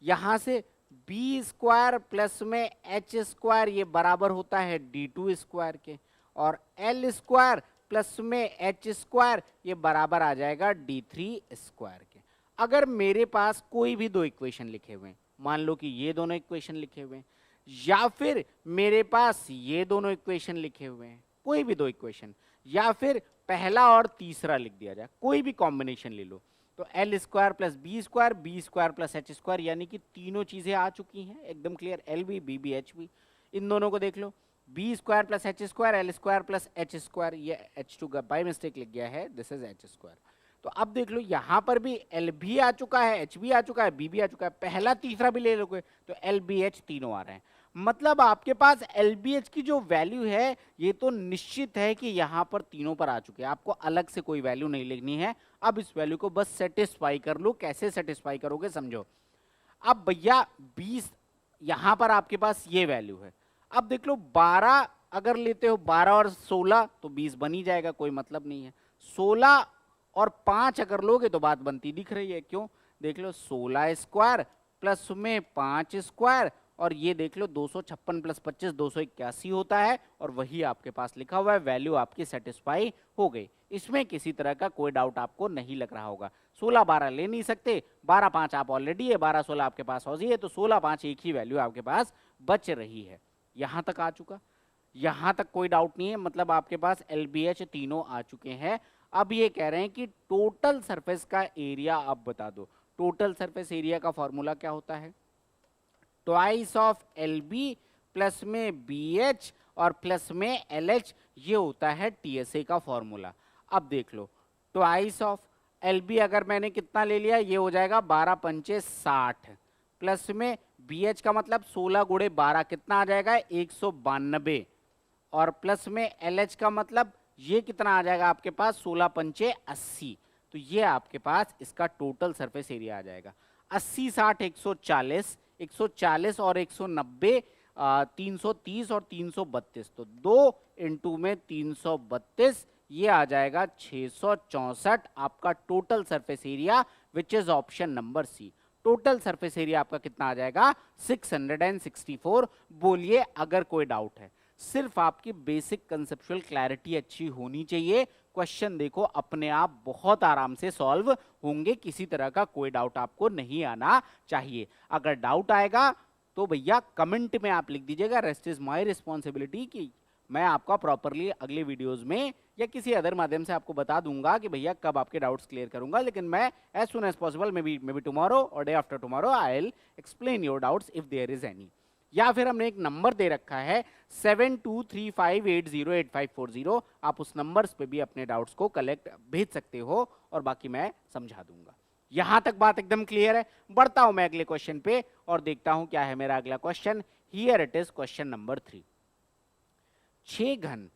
यहां से बी स्क्वायर प्लस में एच स्क्वायर ये बराबर होता है D2 स्क्वायर के, और एल स्क्वायर प्लस में एच स्क्वायर ये बराबर आ जाएगा D3 स्क्वायर के। अगर मेरे पास कोई भी दो इक्वेशन लिखे हुए हैं, मान लो कि ये दोनों इक्वेशन लिखे हुए हैं, या फिर मेरे पास ये दोनों इक्वेशन लिखे हुए हैं, कोई भी दो इक्वेशन, या फिर पहला और तीसरा लिख दिया जाए, कोई भी कॉम्बिनेशन ले लो, तो L square plus B square plus H square, यानी कि तीनों चीजें आ चुकी हैं एकदम clear, L B H B. इन दोनों को देख लो, B square plus H square, L square plus H square, ये H2 का बाय मिस्टेक लिख गया है, दिस इज एच स्क्वायर। तो अब देख लो यहां पर भी एल भी आ चुका है, एच भी आ चुका है, बी भी आ चुका है, पहला तीसरा भी ले लोगे तो एल बी एच तीनों आ रहे हैं। मतलब आपके पास एल बी एच की जो वैल्यू है ये तो निश्चित है कि यहां पर तीनों पर आ चुके हैं, आपको अलग से कोई वैल्यू नहीं लिखनी है। अब इस वैल्यू को बस सेटिस्फाई कर लो, कैसे सेटिस्फाई करोगे समझो। अब भैया 20 यहां पर आपके पास ये वैल्यू है, अब देख लो 12 अगर लेते हो, 12 और 16 तो 20 बन ही जाएगा, कोई मतलब नहीं है। 16 और 5 अगर लोगे तो बात बनती दिख रही है, क्यों? देख लो 16 स्क्वायर प्लस में 5 स्क्वायर, और ये देख लो 256 प्लस 25 281 होता है, और वही आपके पास लिखा हुआ है, वैल्यू आपकी सेटिस्फाई हो गई। इसमें किसी तरह का कोई डाउट आपको नहीं लग रहा होगा। 16 12 ले नहीं सकते, 12 5 आप ऑलरेडी है, 12 16 आपके पास हो है, तो 16 5 एक ही वैल्यू आपके पास बच रही है। यहां तक आ चुका, यहां तक कोई डाउट नहीं है, मतलब आपके पास LBH तीनों आ चुके हैं। अब ये कह रहे हैं कि टोटल सरफेस का एरिया आप बता दो। टोटल सरफेस एरिया का फॉर्मूला क्या होता है? ट्वाइस ऑफ LB प्लस में BH और प्लस में LH, ये होता है TSA का फॉर्मूला। अब देख लो, ट्वाइस ऑफ LB अगर मैंने कितना ले लिया, ये हो जाएगा 12 पंचे 60, प्लस में BH का मतलब 16 गुणे 12 कितना आ जाएगा 192, और प्लस में LH का मतलब ये कितना आ जाएगा आपके पास 16 पंचे 80। तो ये आपके पास इसका टोटल सरफेस एरिया आ जाएगा 80 60 140, 140 और 190 330 और 332, तो 2 इंटू में 332, ये आ जाएगा 664 आपका total surface area, which is option number C. Total surface area आपका कितना आ जाएगा 664। बोलिए अगर कोई डाउट है, सिर्फ आपकी बेसिक कंसेप्चुअल क्लैरिटी अच्छी होनी चाहिए। क्वेश्चन देखो अपने आप बहुत आराम से सॉल्व होंगे, किसी तरह का कोई डाउट आपको नहीं आना चाहिए। अगर डाउट आएगा तो भैया कमेंट में आप लिख दीजिएगा, रेस्ट इज माय रिस्पॉन्सिबिलिटी, कि मैं आपका प्रॉपरली अगले वीडियोस में या किसी अदर माध्यम से आपको बता दूंगा कि भैया कब आपके डाउट्स क्लियर करूंगा। लेकिन मैं as soon as possible, maybe tomorrow और day after tomorrow, I will explain your doubts if there is any. या फिर हमने एक नंबर दे रखा है 7235808540, आप उस नंबर्स पे भी अपने डाउट्स को कलेक्ट भेज सकते हो और बाकी मैं समझा दूंगा। यहां तक बात एकदम क्लियर है। बढ़ता हूं मैं अगले क्वेश्चन पे और देखता हूं क्या है मेरा अगला question. Here it is question number 3। 6 घन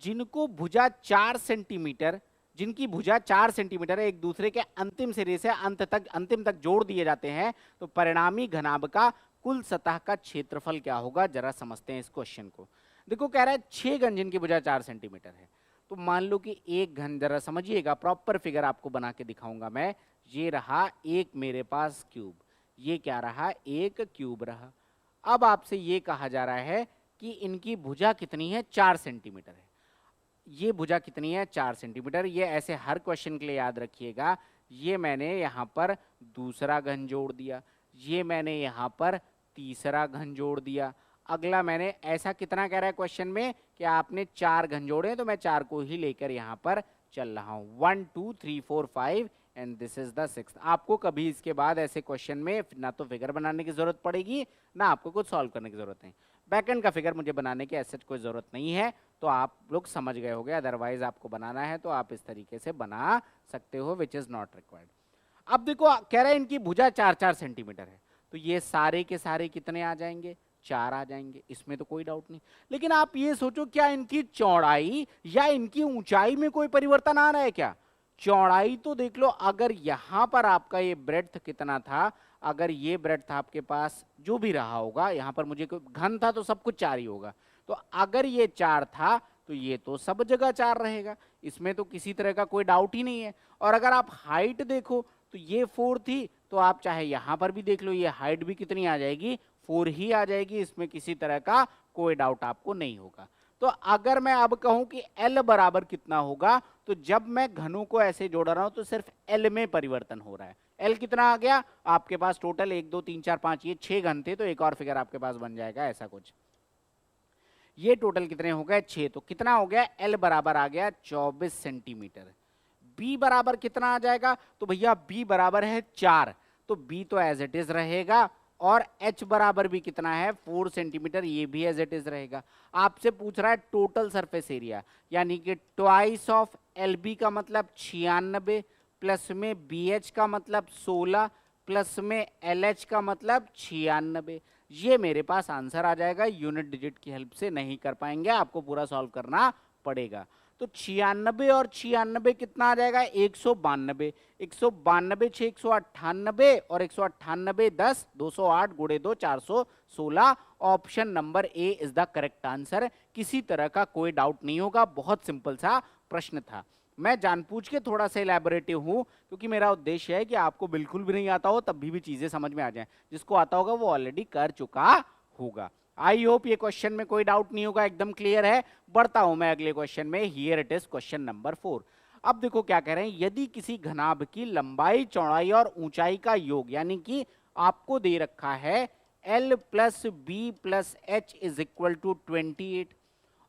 जिनको भुजा 4 सेंटीमीटर, जिनकी भुजा 4 सेंटीमीटर है, एक दूसरे के अंतिम सिरे से अंतिम तक जोड़ दिए जाते हैं, तो परिणामी घनाभ का कुल सतह का क्षेत्रफल क्या होगा? जरा समझते हैं इस क्वेश्चन को। देखो कह रहा है 6 घन जिनकी भुजा 4 सेंटीमीटर है, तो मान लो कि एक घन, जरा समझिएगा, प्रॉपर फिगर आपको बना के दिखाऊंगा मैं। ये रहा एक मेरे पास क्यूब, ये क्या रहा? एक क्यूब रहा। अब आपसे ये कहा जा रहा है कि इनकी भुजा कितनी है? 4 सेंटीमीटर है। ये भुजा कितनी है? 4 सेंटीमीटर। ये ऐसे हर क्वेश्चन के लिए याद रखिएगा। ये मैंने यहाँ पर दूसरा घन जोड़ दिया, ये मैंने यहाँ पर तीसरा घन जोड़ दिया। अगला मैंने ऐसा कितना कह रहा है क्वेश्चन में कि आपने 4 घन जोड़े, तो मैं 4 को ही लेकर यहाँ पर चल रहा हूँ। 1 2 3 4 5 and this is the 6th। आपको कभी इसके बाद ऐसे क्वेश्चन में ना तो फिगर बनाने की जरूरत पड़ेगी, ना आपको कुछ सॉल्व करने की जरूरत है। बैकएंड का फिगर मुझे बनाने की ऐसे कोई जरूरत नहीं है, तो आप लोग समझ गए होंगे। अदरवाइज आपको बनाना है तो आप इस तरीके से बना सकते हो, विच इज नॉट रिक्वायर्ड। अब देखो कह रहे हैं इनकी भुजा 4-4 सेंटीमीटर है, तो ये सारे के सारे कितने आ जाएंगे? 4 आ जाएंगे, इसमें तो कोई डाउट नहीं। लेकिन आप ये सोचो, क्या इनकी चौड़ाई या इनकी ऊंचाई में कोई परिवर्तन आ रहा है क्या? चौड़ाई तो देख लो, अगर यहां पर आपका ये ब्रेड्थ कितना था, अगर ये ब्रेड्थ आपके पास जो भी रहा होगा, यहां पर मुझे घन था तो सब कुछ 4 ही होगा, तो अगर ये 4 था तो तो ये तो सब जगह 4 रहेगा, इसमें तो किसी तरह का कोई डाउट ही नहीं है। और अगर आप हाइट देखो तो ये 4 थी, तो आप चाहे यहां पर भी देख लो, ये हाइट भी कितनी आ जाएगी, 4 ही आ जाएगी, इसमें किसी तरह का कोई डाउट आपको नहीं होगा। तो अगर मैं अब कहूं कि L बराबर कितना होगा, तो जब मैं घनों को ऐसे जोड़ रहा हूं तो सिर्फ L में परिवर्तन हो रहा है। L कितना आ गया आपके पास, टोटल 1 2 3 4 5 ये 6 घन थे, तो एक और फिगर आपके पास बन जाएगा ऐसा कुछ। ये टोटल कितने हो गए 6, तो कितना हो गया L बराबर आ गया 24 सेंटीमीटर। B बराबर कितना आ जाएगा, तो भैया B बराबर है 4, तो B तो एज इट इज रहेगा, और H बराबर भी कितना है 4 सेंटीमीटर, ये भी एज इट इज रहेगा। आपसे पूछ रहा है टोटल सरफेस एरिया, यानी कि ट्वाइस ऑफ LB का मतलब 96, प्लस में BH का मतलब 16, प्लस में LH का मतलब 96। ये मेरे पास आंसर आ जाएगा, यूनिट डिजिट की हेल्प से नहीं कर पाएंगे, आपको पूरा सॉल्व करना पड़ेगा। तो 96 और 96 कितना आ जाएगा 192, 192 6 198, और 198 10 208 गुणे 2 416। Option number A is the correct answer. किसी तरह का कोई डाउट नहीं होगा, बहुत सिंपल सा प्रश्न था। मैं जानबूझ के थोड़ा सा इलैबोरेटिव हूं, क्योंकि मेरा उद्देश्य है कि आपको बिल्कुल भी नहीं आता हो तब भी चीजें समझ में आ जाएं, जिसको आता होगा वो ऑलरेडी कर चुका होगा। आई होप ये क्वेश्चन में कोई डाउट नहीं होगा, एकदम क्लियर है। बढ़ता हूं मैं अगले क्वेश्चन में। Here it is question number 4। अब देखो क्या कह रहे हैं, यदि किसी घनाभ की लंबाई, चौड़ाई और ऊंचाई का योग, यानी कि आपको दे रखा है L plus B plus H is equal to 28,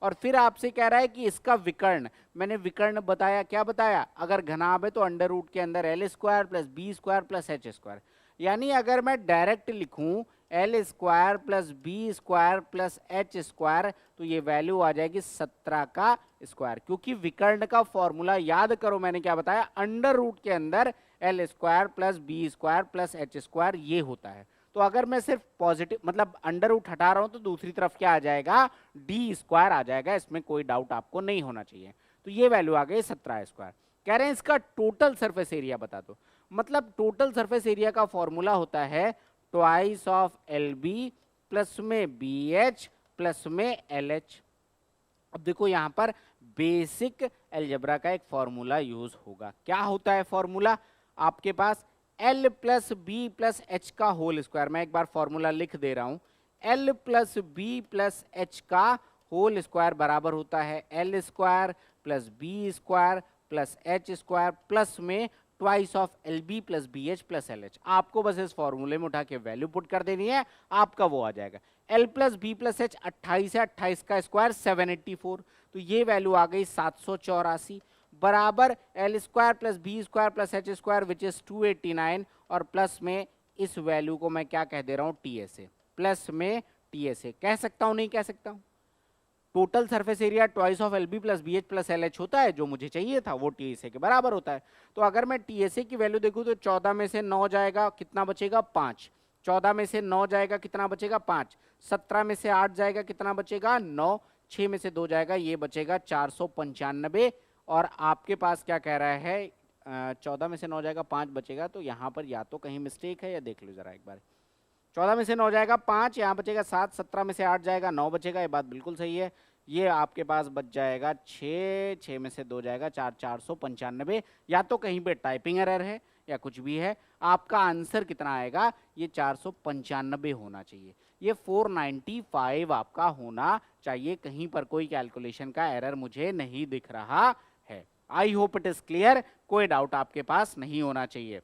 और फिर आपसे कह रहा है कि इसका विकर्ण, मैंने विकर्ण बताया, क्या बताया, अगर घनाभ है तो अंडर रूट के अंदर L square plus B square plus H square, यानी अगर मैं डायरेक्ट लिखूं L square plus B square plus H square, तो ये वैल्यू आ जाएगी 17 का स्क्वायर, क्योंकि विकर्ण का फॉर्मूला याद करो, मैंने क्या बताया, अंडर रूट के अंदर L square plus B square plus H square ये होता है। तो अगर मैं सिर्फ पॉजिटिव मतलब अंडर रूट हटा रहा हूं तो दूसरी तरफ क्या आ जाएगा, डी स्क्वायर आ जाएगा, इसमें कोई डाउट आपको नहीं होना चाहिए। तो ये वैल्यू आ गई 17 स्क्वायर। कह रहे हैं इसका टोटल सरफेस एरिया बता दो, मतलब टोटल सरफेस एरिया का फॉर्मूला होता है twice of L B plus में बी एच प्लस में एल एच। अब देखो यहां पर बेसिक अलजेब्रा का एक फॉर्मूला यूज होगा। क्या होता है फॉर्मूला आपके पास, L plus B plus H का होल स्क्वायर। मैं एक बार फॉर्मूला लिख दे रहा हूं, L plus B plus H का होल स्क्वायर बराबर होता है L square plus B square plus H square plus में twice of L B plus B H plus L H. आपको बस इस फॉर्मूले में उठा के वैल्यू पुट कर देनी है, आपका वो आ जाएगा। L plus B plus H 28 है, 28 का स्क्वायर 784, तो ये वैल्यू आ गई 784 बराबर L square plus B square plus H square which is 289, और प्लस में इस वैल्यू को मैं क्या कह दे रहा हूं, TSA, प्लस में TSA कह सकता हूं नहीं कह सकता हूं। Total surface area twice of L B plus B H plus L H होता है, जो मुझे चाहिए था वो TSA के बराबर होता है। तो अगर मैं TSA की वैल्यू देखूं तो 14 में से 9 जाएगा, कितना बचेगा 5, 14 में से 9 जाएगा कितना बचेगा 5, 17 में से 8 जाएगा कितना बचेगा 9, 6 में से 2 जाएगा ये बचेगा 495, और आपके पास क्या कह रहा है 14 में से 9 जाएगा 5 बचेगा, तो यहाँ पर या तो कहीं मिस्टेक है या देख लो जरा एक बार। 14 में से 9 जाएगा 5, यहाँ बचेगा 7, 17 में से 8 जाएगा 9 बचेगा, ये बात बिल्कुल सही है। ये आपके पास बच जाएगा 6, 6 में से 2 जाएगा 4, 495, या तो कहीं पे टाइपिंग एरर है या कुछ भी है। आपका आंसर कितना आएगा, ये 495 होना चाहिए, ये 495 आपका होना चाहिए, कहीं पर कोई कैलकुलेशन का एरर मुझे नहीं दिख रहा है। I hope it is clear, कोई डाउट आपके पास नहीं होना चाहिए।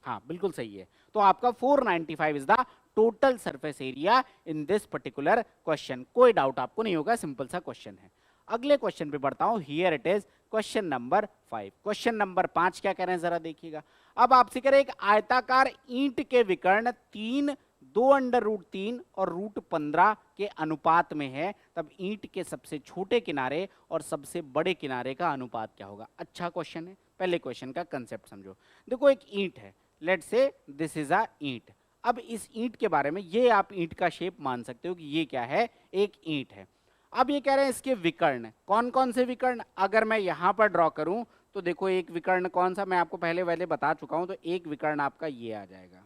हाँ बिल्कुल सही है, तो आपका 495 is the total surface area in this particular question. कोई डाउट आपको नहीं होगा, सिंपल सा क्वेश्चन है। अगले क्वेश्चन पे बढ़ता हूं, here it is question number 5। Question number 5 क्या कह रहे हैं जरा देखिएगा। अब आपसे कह रहे हैं एक आयताकार ईंट के विकर्ण 3, 2 अंडर रूट 3 और रूट 15 के अनुपात में है, तब ईंट के सबसे छोटे किनारे और सबसे बड़े किनारे का अनुपात क्या होगा। अच्छा क्वेश्चन है, पहले क्वेश्चन का कंसेप्ट समझो। देखो एक ईंट है, let's say this is a ईंट। अब इस ईंट के बारे में, ये आप ईंट का शेप मान सकते हो कि ये क्या है, एक ईंट है। अब ये कह रहे हैं इसके विकर्ण, कौन कौन से विकर्ण, अगर मैं यहां पर ड्रॉ करूं तो देखो एक विकर्ण कौन सा, मैं आपको पहले बता चुका हूं, तो एक विकर्ण आपका ये आ जाएगा,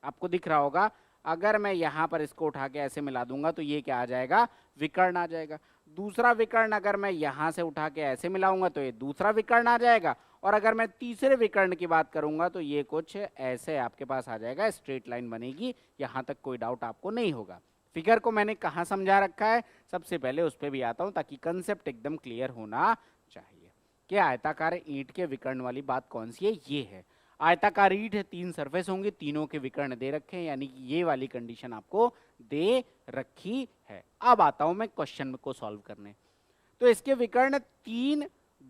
आपको दिख रहा होगा। अगर मैं यहां पर इसको उठा के ऐसे मिला दूंगा तो ये क्या आ जाएगा, विकर्ण आ जाएगा। दूसरा विकर्ण अगर मैं यहाँ से उठा के ऐसे मिलाऊंगा तो ये दूसरा विकर्ण आ जाएगा, और अगर मैं तीसरे विकर्ण की बात करूंगा तो ये कुछ ऐसे आपके पास आ जाएगा, स्ट्रेट लाइन बनेगी। यहाँ तक कोई डाउट आपको नहीं होगा। फिगर को मैंने कहाँ समझा रखा है, सबसे पहले उस पर भी आता हूँ ताकि कंसेप्ट एकदम क्लियर होना चाहिए कि आयताकार ईंट के विकर्ण वाली बात कौन सी है। ये है आयताकार ईंट है, 3 सरफेस होंगे, तीनों के विकर्ण दे रखे हैं, यानी कि ये वाली कंडीशन आपको दे रखी है। अब आता हूं मैं क्वेश्चन को सॉल्व करने। तो इसके विकर्ण 3,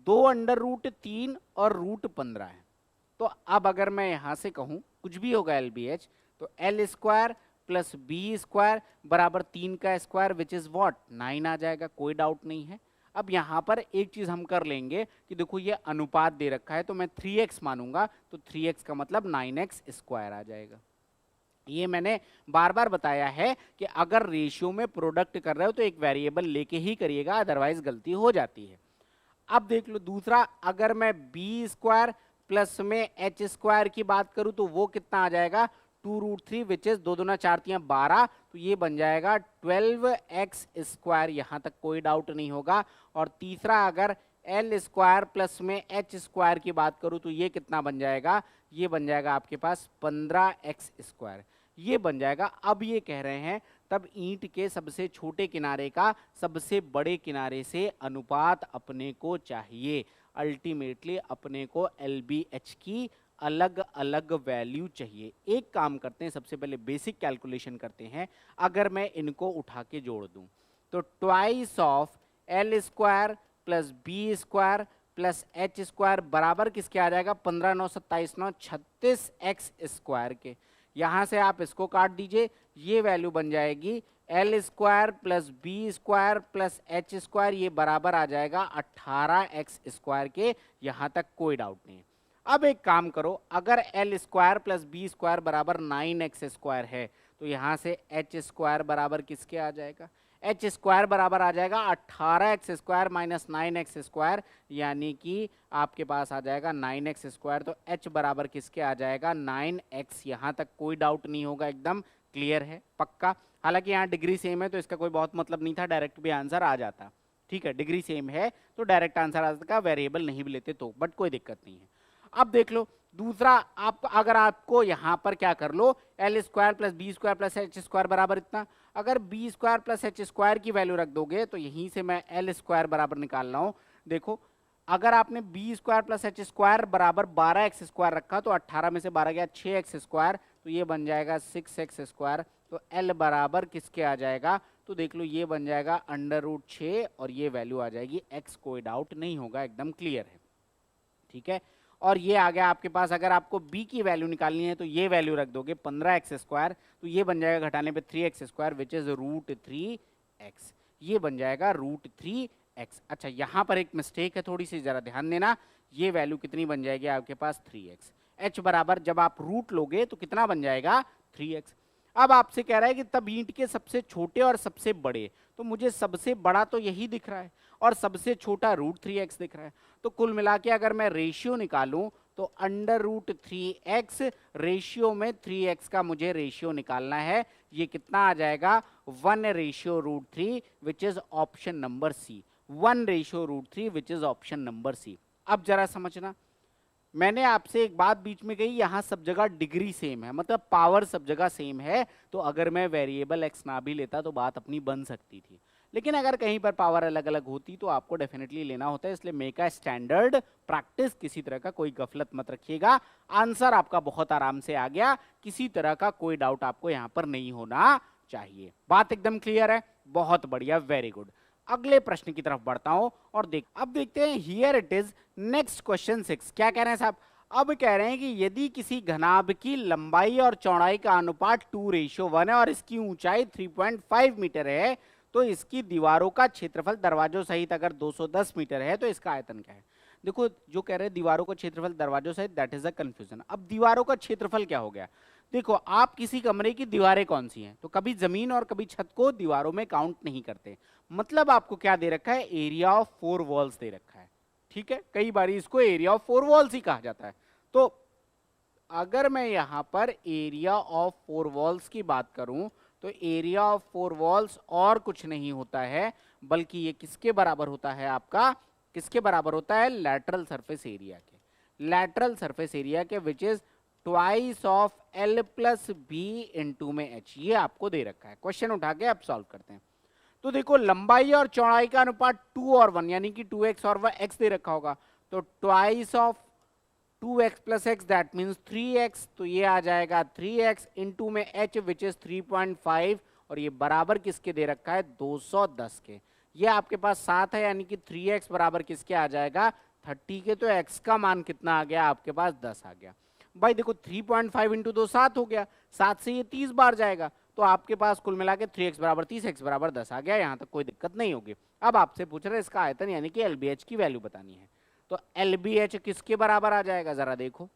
2 अंडर रूट 3 और रूट 15 है। तो अब अगर मैं यहां से कहूं कुछ भी होगा LBH, तो L square plus B square बराबर 3 का स्क्वायर विच इज व्हाट 9 आ जाएगा, कोई डाउट नहीं है। अब यहाँ पर एक चीज हम कर लेंगे कि देखो ये अनुपात दे रखा है तो मैं 3x मानूंगा, तो 3x का मतलब 9x स्क्वायर आ जाएगा। ये मैंने बार बार बताया है कि अगर रेशियो में प्रोडक्ट कर रहे हो तो एक वेरिएबल लेके ही करिएगा, अदरवाइज गलती हो जाती है। अब देख लो दूसरा, अगर मैं बी स्क्वायर प्लस में एच स्क्वायर की बात करूं तो वो कितना आ जाएगा 2√3 विच इज 2 दूना 4 3 12, तो ये बन जाएगा 12x स्क्वायर, यहां तक कोई डाउट नहीं होगा। और तीसरा अगर एल स्क्वायर प्लस में एच स्क्वायर की बात करूं तो ये कितना बन जाएगा, ये बन जाएगा आपके पास 15x स्क्वायर, ये बन जाएगा। अब ये कह रहे हैं तब ईंट के सबसे छोटे किनारे का सबसे बड़े किनारे से अनुपात अपने को चाहिए। अल्टीमेटली अपने को LBH की अलग अलग वैल्यू चाहिए। एक काम करते हैं, सबसे पहले बेसिक कैलकुलेशन करते हैं। अगर मैं इनको उठा के जोड़ दूं तो twice of L square plus B square plus H square बराबर किसके आ जाएगा 15 9 27 9 36x स्क्वायर के। यहां से आप इसको काट दीजिए, ये वैल्यू बन जाएगी L square plus B square plus H square, ये बराबर आ जाएगा 18x स्क्वायर के। यहां तक कोई डाउट नहीं है। अब एक काम करो, अगर L square plus B square बराबर 9x स्क्वायर है तो यहां से एच स्क्वायर बराबर किसके आ जाएगा, एच स्क्वायर बराबर आ जाएगा 18x square minus 9x square, यानी कि आपके पास आ जाएगा 9x स्क्वायर। तो h बराबर किसके आ जाएगा 9x। यहाँ तक कोई डाउट नहीं होगा, एकदम क्लियर है, पक्का। हालांकि यहाँ डिग्री सेम है तो इसका कोई बहुत मतलब नहीं था, डायरेक्ट भी आंसर आ जाता। ठीक है, डिग्री सेम है तो डायरेक्ट आंसर आ जाता, वेरिएबल नहीं भी लेते तो, बट कोई दिक्कत नहीं है। अब देख लो दूसरा, आप अगर आपको यहां पर क्या कर लो, L square plus B square plus H square बराबर इतना, अगर B square plus H square की वैल्यू रख दोगे तो यहीं से मैं L स्क्वायर बराबर निकाल रहा हूं। देखो अगर आपने B square plus H square बराबर 12x स्क्वायर रखा तो 18 में से 12 गया 6x स्क्वायर, तो ये बन जाएगा 6x स्क्वायर। तो L बराबर किसके आ जाएगा, तो देख लो ये बन जाएगा √6 और ये वैल्यू आ जाएगी x, कोई डाउट नहीं होगा, एकदम क्लियर है। ठीक है, और ये आ गया आपके पास, अगर आपको b की वैल्यू निकालनी है तो ये वैल्यू रख दोगे 15x स्क्वायर, तो ये बन जाएगा घटाने पे 3x square which is √3x, ये बन जाएगा √3x। अच्छा यहाँ पर एक मिस्टेक है थोड़ी सी, जरा ध्यान देना, ये वैल्यू कितनी बन जाएगी आपके पास 3x। h बराबर जब आप रूट लोगे तो कितना बन जाएगा 3x। अब आपसे कह रहा है कि तब ईंट के सबसे छोटे और सबसे बड़े, तो मुझे सबसे बड़ा तो यही दिख रहा है और सबसे छोटा √3x दिख रहा है, तो कुल मिला के अगर मैं रेशियो निकालूं तो √3x, रेशियो में 3x का मुझे रेशियो निकालना है, ये कितना आ जाएगा 1:√3 which is option number C, 1:√3 which is option number C. अब जरा समझना, मैंने आपसे एक बात बीच में कही, यहां सब जगह डिग्री सेम है, मतलब पावर सब जगह सेम है, तो अगर मैं वेरिएबल x ना भी लेता तो बात अपनी बन सकती थी। लेकिन अगर कहीं पर पावर अलग अलग होती तो आपको डेफिनेटली लेना होता है, इसलिए मेक अ स्टैंडर्ड प्रैक्टिस, किसी तरह का कोई गफलत मत रखिएगा। आंसर आपका बहुत आराम से आ गया, किसी तरह का कोई डाउट आपको यहाँ पर नहीं होना चाहिए। बात एकदम क्लियर है, बहुत बढ़िया, वेरी गुड। अगले प्रश्न की तरफ बढ़ता हूं और अब देखते हैं, here it is next question 6। क्या कह रहे हैं साहब, अब कह रहे हैं कि यदि किसी घनाभ की लंबाई और चौड़ाई का अनुपात 2:1 है और इसकी ऊंचाई 3.5 मीटर है, तो इसकी दीवारों का क्षेत्रफल दरवाजों सहित अगर 210 मीटर है तो इसका आयतन क्या है। देखो जो कह रहे हैं दीवारों का क्षेत्रफल दरवाजों सहित, दैट इज अ कंफ्यूजन। अब दीवारों का क्षेत्रफल क्या हो गया, देखो आप किसी कमरे की दीवारें कौन सी हैं, तो कभी जमीन और कभी छत को दीवारों में काउंट नहीं करते, मतलब आपको क्या दे रखा है, एरिया ऑफ 4 वॉल्स दे रखा है। ठीक है, कई बार इसको एरिया ऑफ 4 वॉल्स ही कहा जाता है। तो अगर मैं यहां पर एरिया ऑफ 4 वॉल्स की बात करूं तो एरिया ऑफ 4 वॉल्स और कुछ नहीं होता है बल्कि ये किसके बराबर होता है आपका, किसके बराबर होता है, लैटरल सरफेस एरिया के, लैटरल सरफेस एरिया के, which is twice of L plus B into में H। ये आपको दे रखा है, क्वेश्चन उठा के आप सॉल्व करते हैं। तो देखो लंबाई और चौड़ाई का अनुपात 2 और 1 यानी कि 2x और वह x दे रखा होगा, तो twice of 2x plus x that means 3x, तो ये आ जाएगा 3x इंटू में h विच इज 3.5 और ये बराबर किसके दे रखा है, 210 के। ये आपके पास 7 है यानी कि 3x बराबर किसके आ जाएगा, 30 के। तो x का मान कितना आ गया आपके पास, 10 आ गया। भाई देखो 3.5 इंटू 2 7 हो गया, 7 से ये 30 बार जाएगा, तो आपके पास कुल मिला के 3x बराबर 30, x बराबर 10 आ गया। यहाँ तक कोई दिक्कत नहीं होगी। अब आपसे पूछ रहे हैं इसका आयतन यानी कि LBH की वैल्यू बतानी है, तो LBH किसके बराबर आ जाएगा, जरा देखो,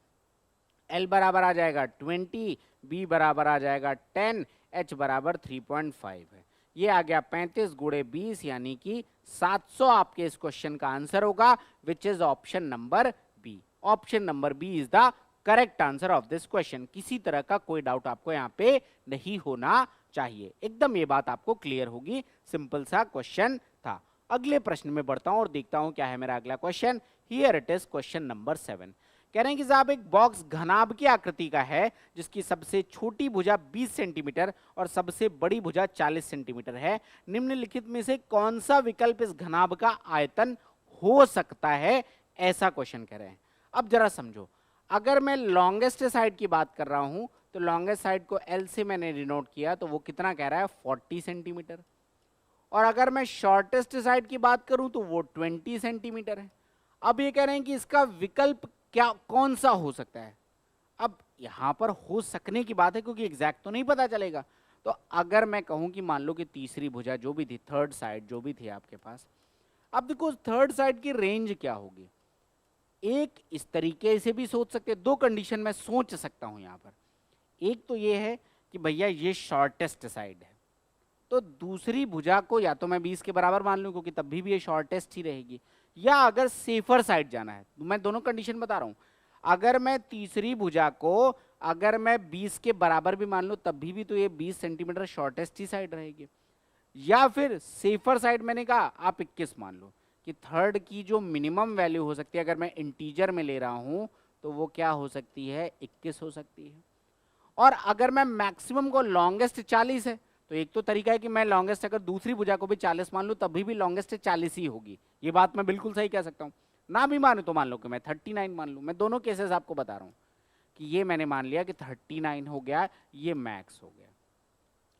L बराबर आ जाएगा 20, B बराबर आ जाएगा 10, H बराबर 3.5 है। ये आ गया 35 गुणे 20 यानी कि 700 आपके इस क्वेश्चन का आंसर होगा, which is option number B. Option number B is the correct answer of this question. किसी तरह का कोई डाउट आपको यहाँ पे नहीं होना चाहिए, एकदम ये बात आपको क्लियर होगी। सिंपल सा क्वेश्चन था। अगले प्रश्न में बढ़ता हूं और देखता हूं क्या है मेरा अगला question. Here it is question number 7। कह रहे हैं कि साहब एक बॉक्स घनाभ की आकृति का है जिसकी सबसे छोटी भुजा 20 सेंटीमीटर और सबसे बड़ी भुजा 40 सेंटीमीटर है। निम्नलिखित में से कौन सा विकल्प इस घनाभ का आयतन हो सकता है, ऐसा क्वेश्चन कह रहे हैं। अब जरा समझो, अगर मैं लॉन्गेस्ट साइड की बात कर रहा हूं तो लॉन्गेस्ट साइड को L से मैंने डिनोट किया, तो वो कितना कह रहा है, 40 सेंटीमीटर। और अगर मैं शॉर्टेस्ट साइड की बात करूं तो वो 20 सेंटीमीटर है। अब ये कह रहे हैं कि इसका विकल्प क्या कौन सा हो सकता है। अब यहां पर हो सकने की बात है क्योंकि एग्जैक्ट तो नहीं पता चलेगा। तो अगर मैं कहूं कि मान लो कि तीसरी भुजा जो भी थी, थर्ड साइड जो भी थी आपके पास, अब देखो थर्ड साइड की रेंज क्या होगी। एक इस तरीके से भी सोच सकते हैं, दो कंडीशन में सोच सकता हूं यहां पर। एक तो ये है कि भैया ये शॉर्टेस्ट साइड है, तो दूसरी भुजा को या तो मैं 20 के बराबर मान लूं क्योंकि तब भी ये शॉर्टेस्ट ही रहेगी, या अगर सेफर साइड जाना है, मैं दोनों कंडीशन बता रहा हूं, अगर मैं तीसरी भुजा को अगर मैं 20 के बराबर भी मान लूं तब भी तो ये 20 सेंटीमीटर शॉर्टेस्ट ही साइड रहेगी, या फिर सेफर साइड मैंने कहा आप 21 मान लो कि थर्ड की जो मिनिमम वैल्यू हो सकती है अगर मैं इंटीजर में ले रहा हूं तो वो क्या हो सकती है, 21 हो सकती है। और अगर मैं मैक्सिमम को लॉन्गेस्ट 40 है, तो एक तो तरीका है कि मैं लॉन्गेस्ट अगर दूसरी भुजा को भी 40 मान लूं तभी भी लॉन्गेस्ट 40 ही होगी। ये बात मैं बिल्कुल सही कह सकता हूं। ना भी मानू तो मान लो कि मैं 39 मान लूं। मैं दोनों केसेस आपको बता रहा हूं कि ये मैंने मान लिया कि 39 हो गया, ये मैक्स हो गया।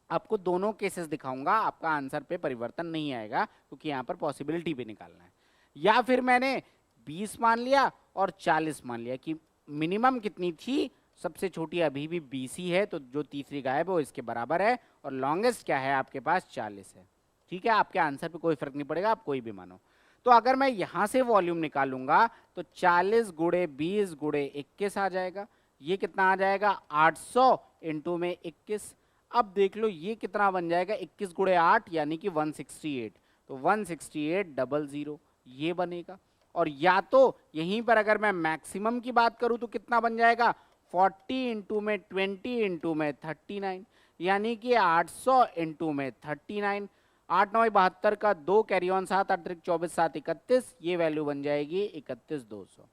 आपको दोनों केसेस दिखाऊंगा, आपका आंसर पे परिवर्तन नहीं आएगा क्योंकि यहाँ पर पॉसिबिलिटी भी निकालना है। या फिर मैंने 20 मान लिया और 40 मान लिया कि मिनिमम कितनी थी, सबसे छोटी अभी भी 20 ही है, तो जो तीसरी गायब है वो इसके बराबर है, और लॉन्गेस्ट क्या है आपके पास, 40 है। ठीक है, आपके आंसर पे कोई फर्क नहीं पड़ेगा, आप कोई भी मानो। तो अगर मैं यहां से वॉल्यूम निकालूंगा तो 40 गुणे 20 गुणे 21 आ जाएगा। ये कितना आ जाएगा, 800 इंटू में 21। अब देख लो ये कितना बन जाएगा, 21 गुणे 8 यानी कि 168, तो 16800 ये बनेगा। और या तो यहीं पर अगर मैं मैक्सिमम की बात करूं तो कितना बन जाएगा, 40 इंटू में 20 इंटू में 39 यानी कि 800 इंटू में 39। 8 9 72 का 2 कैरी ऑन 7 अतिरिक्त 24 7 31, ये वैल्यू बन जाएगी 31200।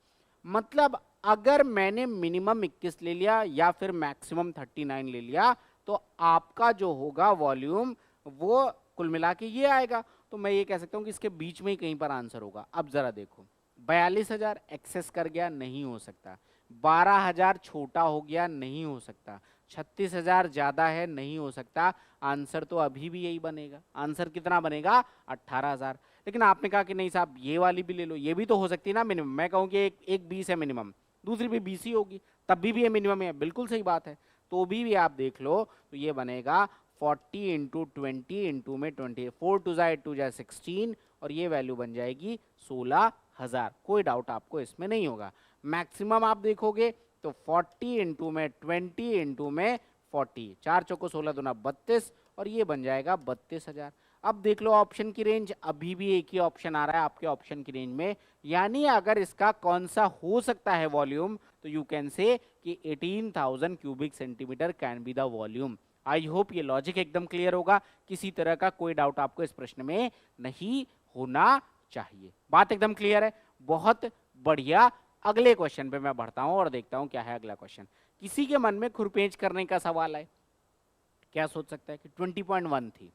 मतलब अगर मैंने मिनिमम 21 ले लिया या फिर मैक्सिमम 39 ले लिया तो आपका जो होगा वॉल्यूम वो कुल मिला के ये आएगा। तो मैं ये कह सकता हूं कि इसके बीच में ही कहीं पर आंसर होगा। अब जरा देखो, 42,000 एक्सेस कर गया, नहीं हो सकता। 12,000 छोटा हो गया, नहीं हो सकता। 36,000 ज्यादा है, नहीं हो सकता। आंसर तो अभी भी यही बनेगा। आंसर कितना बनेगा, 18,000। लेकिन आपने कहा कि नहीं साहब ये वाली भी ले लो, ये भी तो हो सकती है ना मिनिमम। मैं कहूँ कि एक 20 है मिनिमम, दूसरी भी 20 ही होगी, तब भी ये मिनिमम है। बिल्कुल सही बात है, तो भी आप देख लो तो ये बनेगा 40 इंटू 20 इंटू में 20, 4 टू जा 8 टू जा 16, और ये वैल्यू बन जाएगी 16,000। कोई डाउट आपको इसमें नहीं होगा। मैक्सिमम आप देखोगे तो 40 इंटू में 20 इंटू में 40, 4 चौको 16 दूना 32, और ये बन जाएगा 32,000। अब देख लो ऑप्शन की रेंज, अभी भी एक ही ऑप्शन आ रहा है आपके ऑप्शन की रेंज में, यानी अगर इसका कौन सा हो सकता है वॉल्यूम, तो यू कैन से कि 18,000 cubic centimetre can be the volume. I hope ये लॉजिक एकदम क्लियर होगा, किसी तरह का कोई डाउट आपको इस प्रश्न में नहीं होना चाहिए। बात एकदम क्लियर है, बहुत बढ़िया। अगले क्वेश्चन पे मैं बढ़ता हूं और देखता हूं क्या है अगला क्वेश्चन। किसी के मन में खुरपेंच करने का सवाल है, क्या सोच सकता है कि 20.1 थी,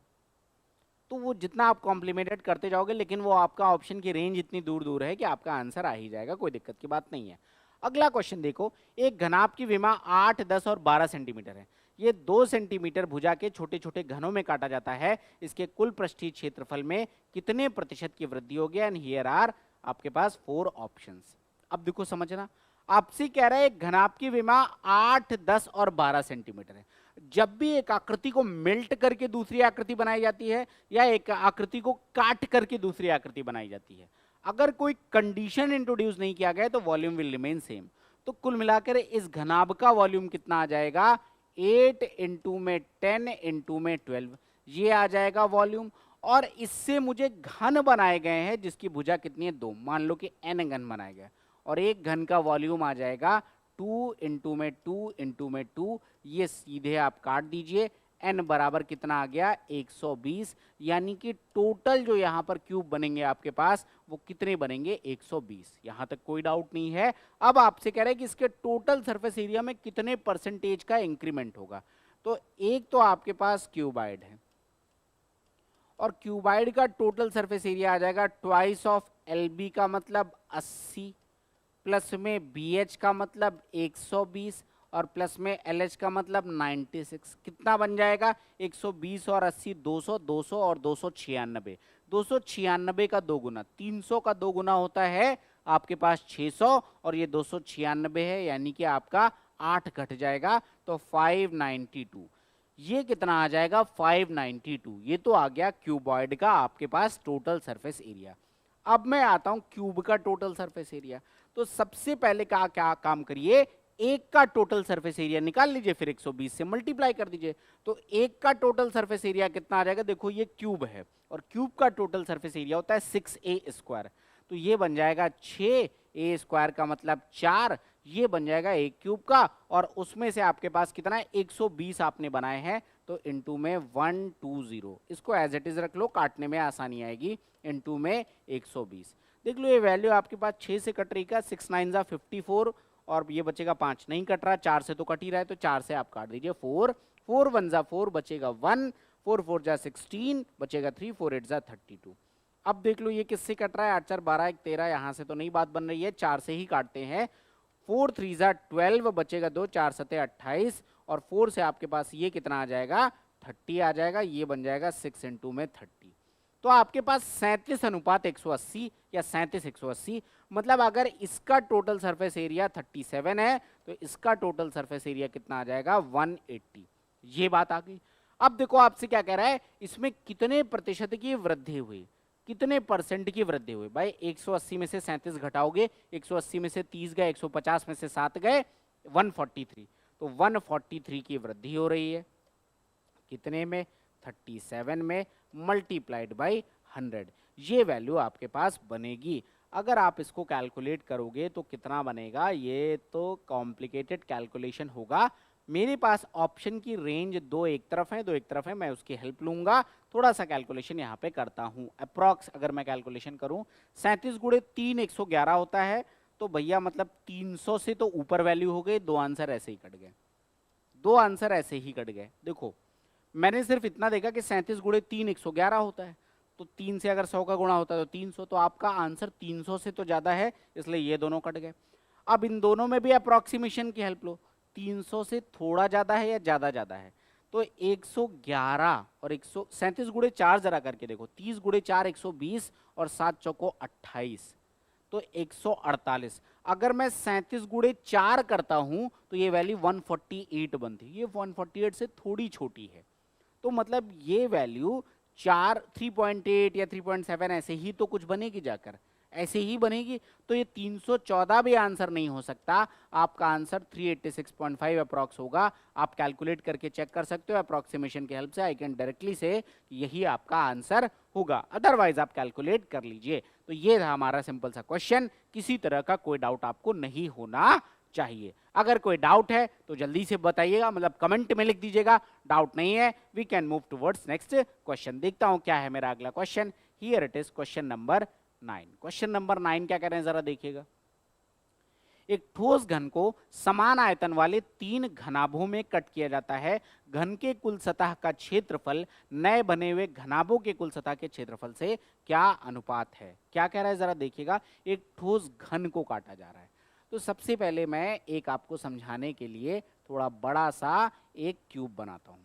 तो वो जितना आप कॉम्प्लीमेंटेड करते जाओगे, लेकिन वो आपका ऑप्शन की रेंज इतनी दूर दूर है कि आपका आंसर आ ही जाएगा, कोई दिक्कत की बात नहीं है। अगला क्वेश्चन देखो, एक घनाभ की विमा 8, 10 और 12 सेंटीमीटर है। ये 2 सेंटीमीटर भुजा के छोटे छोटे घनों में काटा जाता है। इसके कुल पृष्ठीय क्षेत्रफल में कितने प्रतिशत की वृद्धि होगी? एंड हियर आर आपके पास 4 ऑप्शंस। अब देखो समझना, आपसे कह रहा है एक घनाभ की विमा 8, 10 और 12 सेंटीमीटर है। जब भी एक आकृति को मेल्ट करके दूसरी आकृति बनाई जाती है या एक आकृति को काट करके दूसरी आकृति बनाई जाती है, अगर कोई कंडीशन इंट्रोड्यूस नहीं किया गया तो वॉल्यूम विल रिमेन सेम। तो कुल मिलाकर इस घनाभ का वॉल्यूम कितना आ जाएगा? 8 इंटू में 10 इंटू में 12, ये आ जाएगा वॉल्यूम। और इससे मुझे घन बनाए गए हैं जिसकी भुजा कितनी है? 2। मान लो कि n घन बनाए गए और एक घन का वॉल्यूम आ जाएगा 2 इंटू में 2 इंटू में 2। ये सीधे आप काट दीजिए, n बराबर कितना आ गया? 120। यानी कि टोटल जो यहाँ पर क्यूब बनेंगे आपके पास वो कितने बनेंगे? 120। यहाँ तक कोई डाउट नहीं है। अब आपसे कह रहे हैं कि इसके टोटल सरफेस एरिया में कितने परसेंटेज का इंक्रीमेंट होगा। तो एक तो आपके पास क्यूबाइड है और क्यूबाइड का टोटल सरफेस एरिया आ जाएगा ट्वाइस ऑफ LB का मतलब 80, प्लस में BH का मतलब 120 और प्लस में LH का मतलब 96। कितना बन जाएगा? 120 और 80 200, 200 और 296। 296 का 2 गुना, 300 का 2 गुना होता है आपके पास 600 और ये 296 है, यानी कि आपका 8 घट जाएगा तो 592। ये कितना आ जाएगा? 592। ये तो आ गया क्यूबॉइड का आपके पास टोटल सरफेस एरिया। अब मैं आता हूं क्यूब का टोटल सरफेस एरिया। तो सबसे पहले का क्या काम करिए, एक का टोटल सरफेस एरिया निकाल लीजिए, फिर 120 से मल्टीप्लाई कर दीजिए। तो एक का टोटल सरफेस एरिया कितना आ जाएगा? देखो ये क्यूब है और क्यूब का टोटल सरफेस एरिया होता है 6a²। तो ये बन जाएगा 6a² का मतलब 4, ये बन जाएगा एक क्यूब का। और उसमें से आपके पास कितना है? 120 आपने बनाए हैं, तो इनटू में 120। इसको एज इट इज रख लो, काटने में आसानी आएगी। इनटू में 120। देख लो ये वैल्यू आपके पास 6 से कट रही का, 6 9 जा 54 और ये बचेगा 5 नहीं कट रहा, 4 से तो कट ही रहा है, तो 4 से आप काट दीजिए 4, 4 1 जा 4 बचेगा 1, 4 4 जा 16 बचेगा 3, 4 8 जा 32। अब देख लो ये किससे कट रहा है? 8 4 12 1 13, यहाँ से तो नहीं बात बन रही है, 4 से ही काटते हैं। 4 3 जा 12 बचेगा 2, 4 7 28 और 4 से आपके पास ये कितना आ जाएगा? 30 आ जाएगा। ये बन जाएगा 6 इंटू में 30। तो आपके पास 37:180 या 37:180, मतलब अगर इसका टोटल सरफेस एरिया 37 है तो इसका टोटल सरफेस एरिया कितना आ जाएगा? 180। ये बात आ गई। अब देखो आपसे क्या कह रहा है, इसमें कितने प्रतिशत की वृद्धि हुई, कितने परसेंट की वृद्धि हुई? भाई 180 में से 37 घटाओगे, 180 में से 30 गए, 150 में से 7 गए, 143। तो 143 की वृद्धि हो रही है। कितने में? 37 में, मल्टीप्लाइड बाई 100। ये वैल्यू आपके पास बनेगी। अगर आप इसको कैलकुलेट करोगे तो कितना बनेगा? ये तो कॉम्प्लिकेटेड कैलकुलेशन होगा। मेरे पास ऑप्शन की रेंज दो एक तरफ है, दो एक तरफ है, मैं उसकी हेल्प लूंगा। थोड़ा सा कैलकुलेशन यहाँ पे करता हूँ। अप्रॉक्स अगर मैं कैलकुलेशन करूँ, 37 गुणे 3 111 होता है, तो भैया मतलब 300 से तो ऊपर वैल्यू हो गई। दो आंसर ऐसे ही कट गए, दो आंसर ऐसे ही कट गए। देखो मैंने सिर्फ इतना देखा कि 37 गुणे 3 111 होता है, तो 3 से अगर 100 का गुणा होता है तो 300, तो आपका आंसर 300 से तो ज्यादा है, इसलिए ये दोनों कट गए। अब इन दोनों में भी अप्रोक्सीमेशन की हेल्प लो, 300 से थोड़ा ज्यादा है या ज्यादा है? तो 111 और 137 गुणे 4 जरा करके देखो, 30 गुणे 4 120 और 7 चौको 28, तो 148। अगर मैं 37 गुणे 4 करता हूं तो ये वैल्यू 148 बनती है। ये 148 से थोड़ी छोटी है, तो मतलब ये वैल्यू 3.8 या 3.7 ऐसे ही तो कुछ बनेगी, जाकर ऐसे ही बनेगी। तो ये 314 भी आंसर नहीं हो सकता। आपका आंसर 386.5 अप्रॉक्स होगा। आप कैलकुलेट करके चेक कर सकते हो अप्रॉक्सीमेशन की हेल्प से। आई कैन डायरेक्टली से यही आपका आंसर होगा, अदरवाइज आप कैलकुलेट कर लीजिए। तो ये था हमारा सिंपल सा क्वेश्चन। किसी तरह का कोई डाउट आपको नहीं होना चाहिए। अगर कोई डाउट है तो जल्दी से बताइएगा, मतलब कमेंट में लिख दीजिएगा। डाउट नहीं है, we can move towards next question. देखता हूं क्या है मेरा अगला question. Here it is question number 9। Question number 9 क्या कह रहे हैं जरा देखिएगा। एक ठोस घन को समान आयतन वाले 3 घनाभों में कट किया जाता है। घन के कुल सतह का क्षेत्रफल नए बने हुए घनाभों के कुल सतह के क्षेत्रफल से क्या अनुपात है? क्या कह रहा है जरा देखिएगा। एक ठोस घन को काटा जा रहा है। तो सबसे पहले मैं एक आपको समझाने के लिए थोड़ा बड़ा सा एक क्यूब बनाता हूं।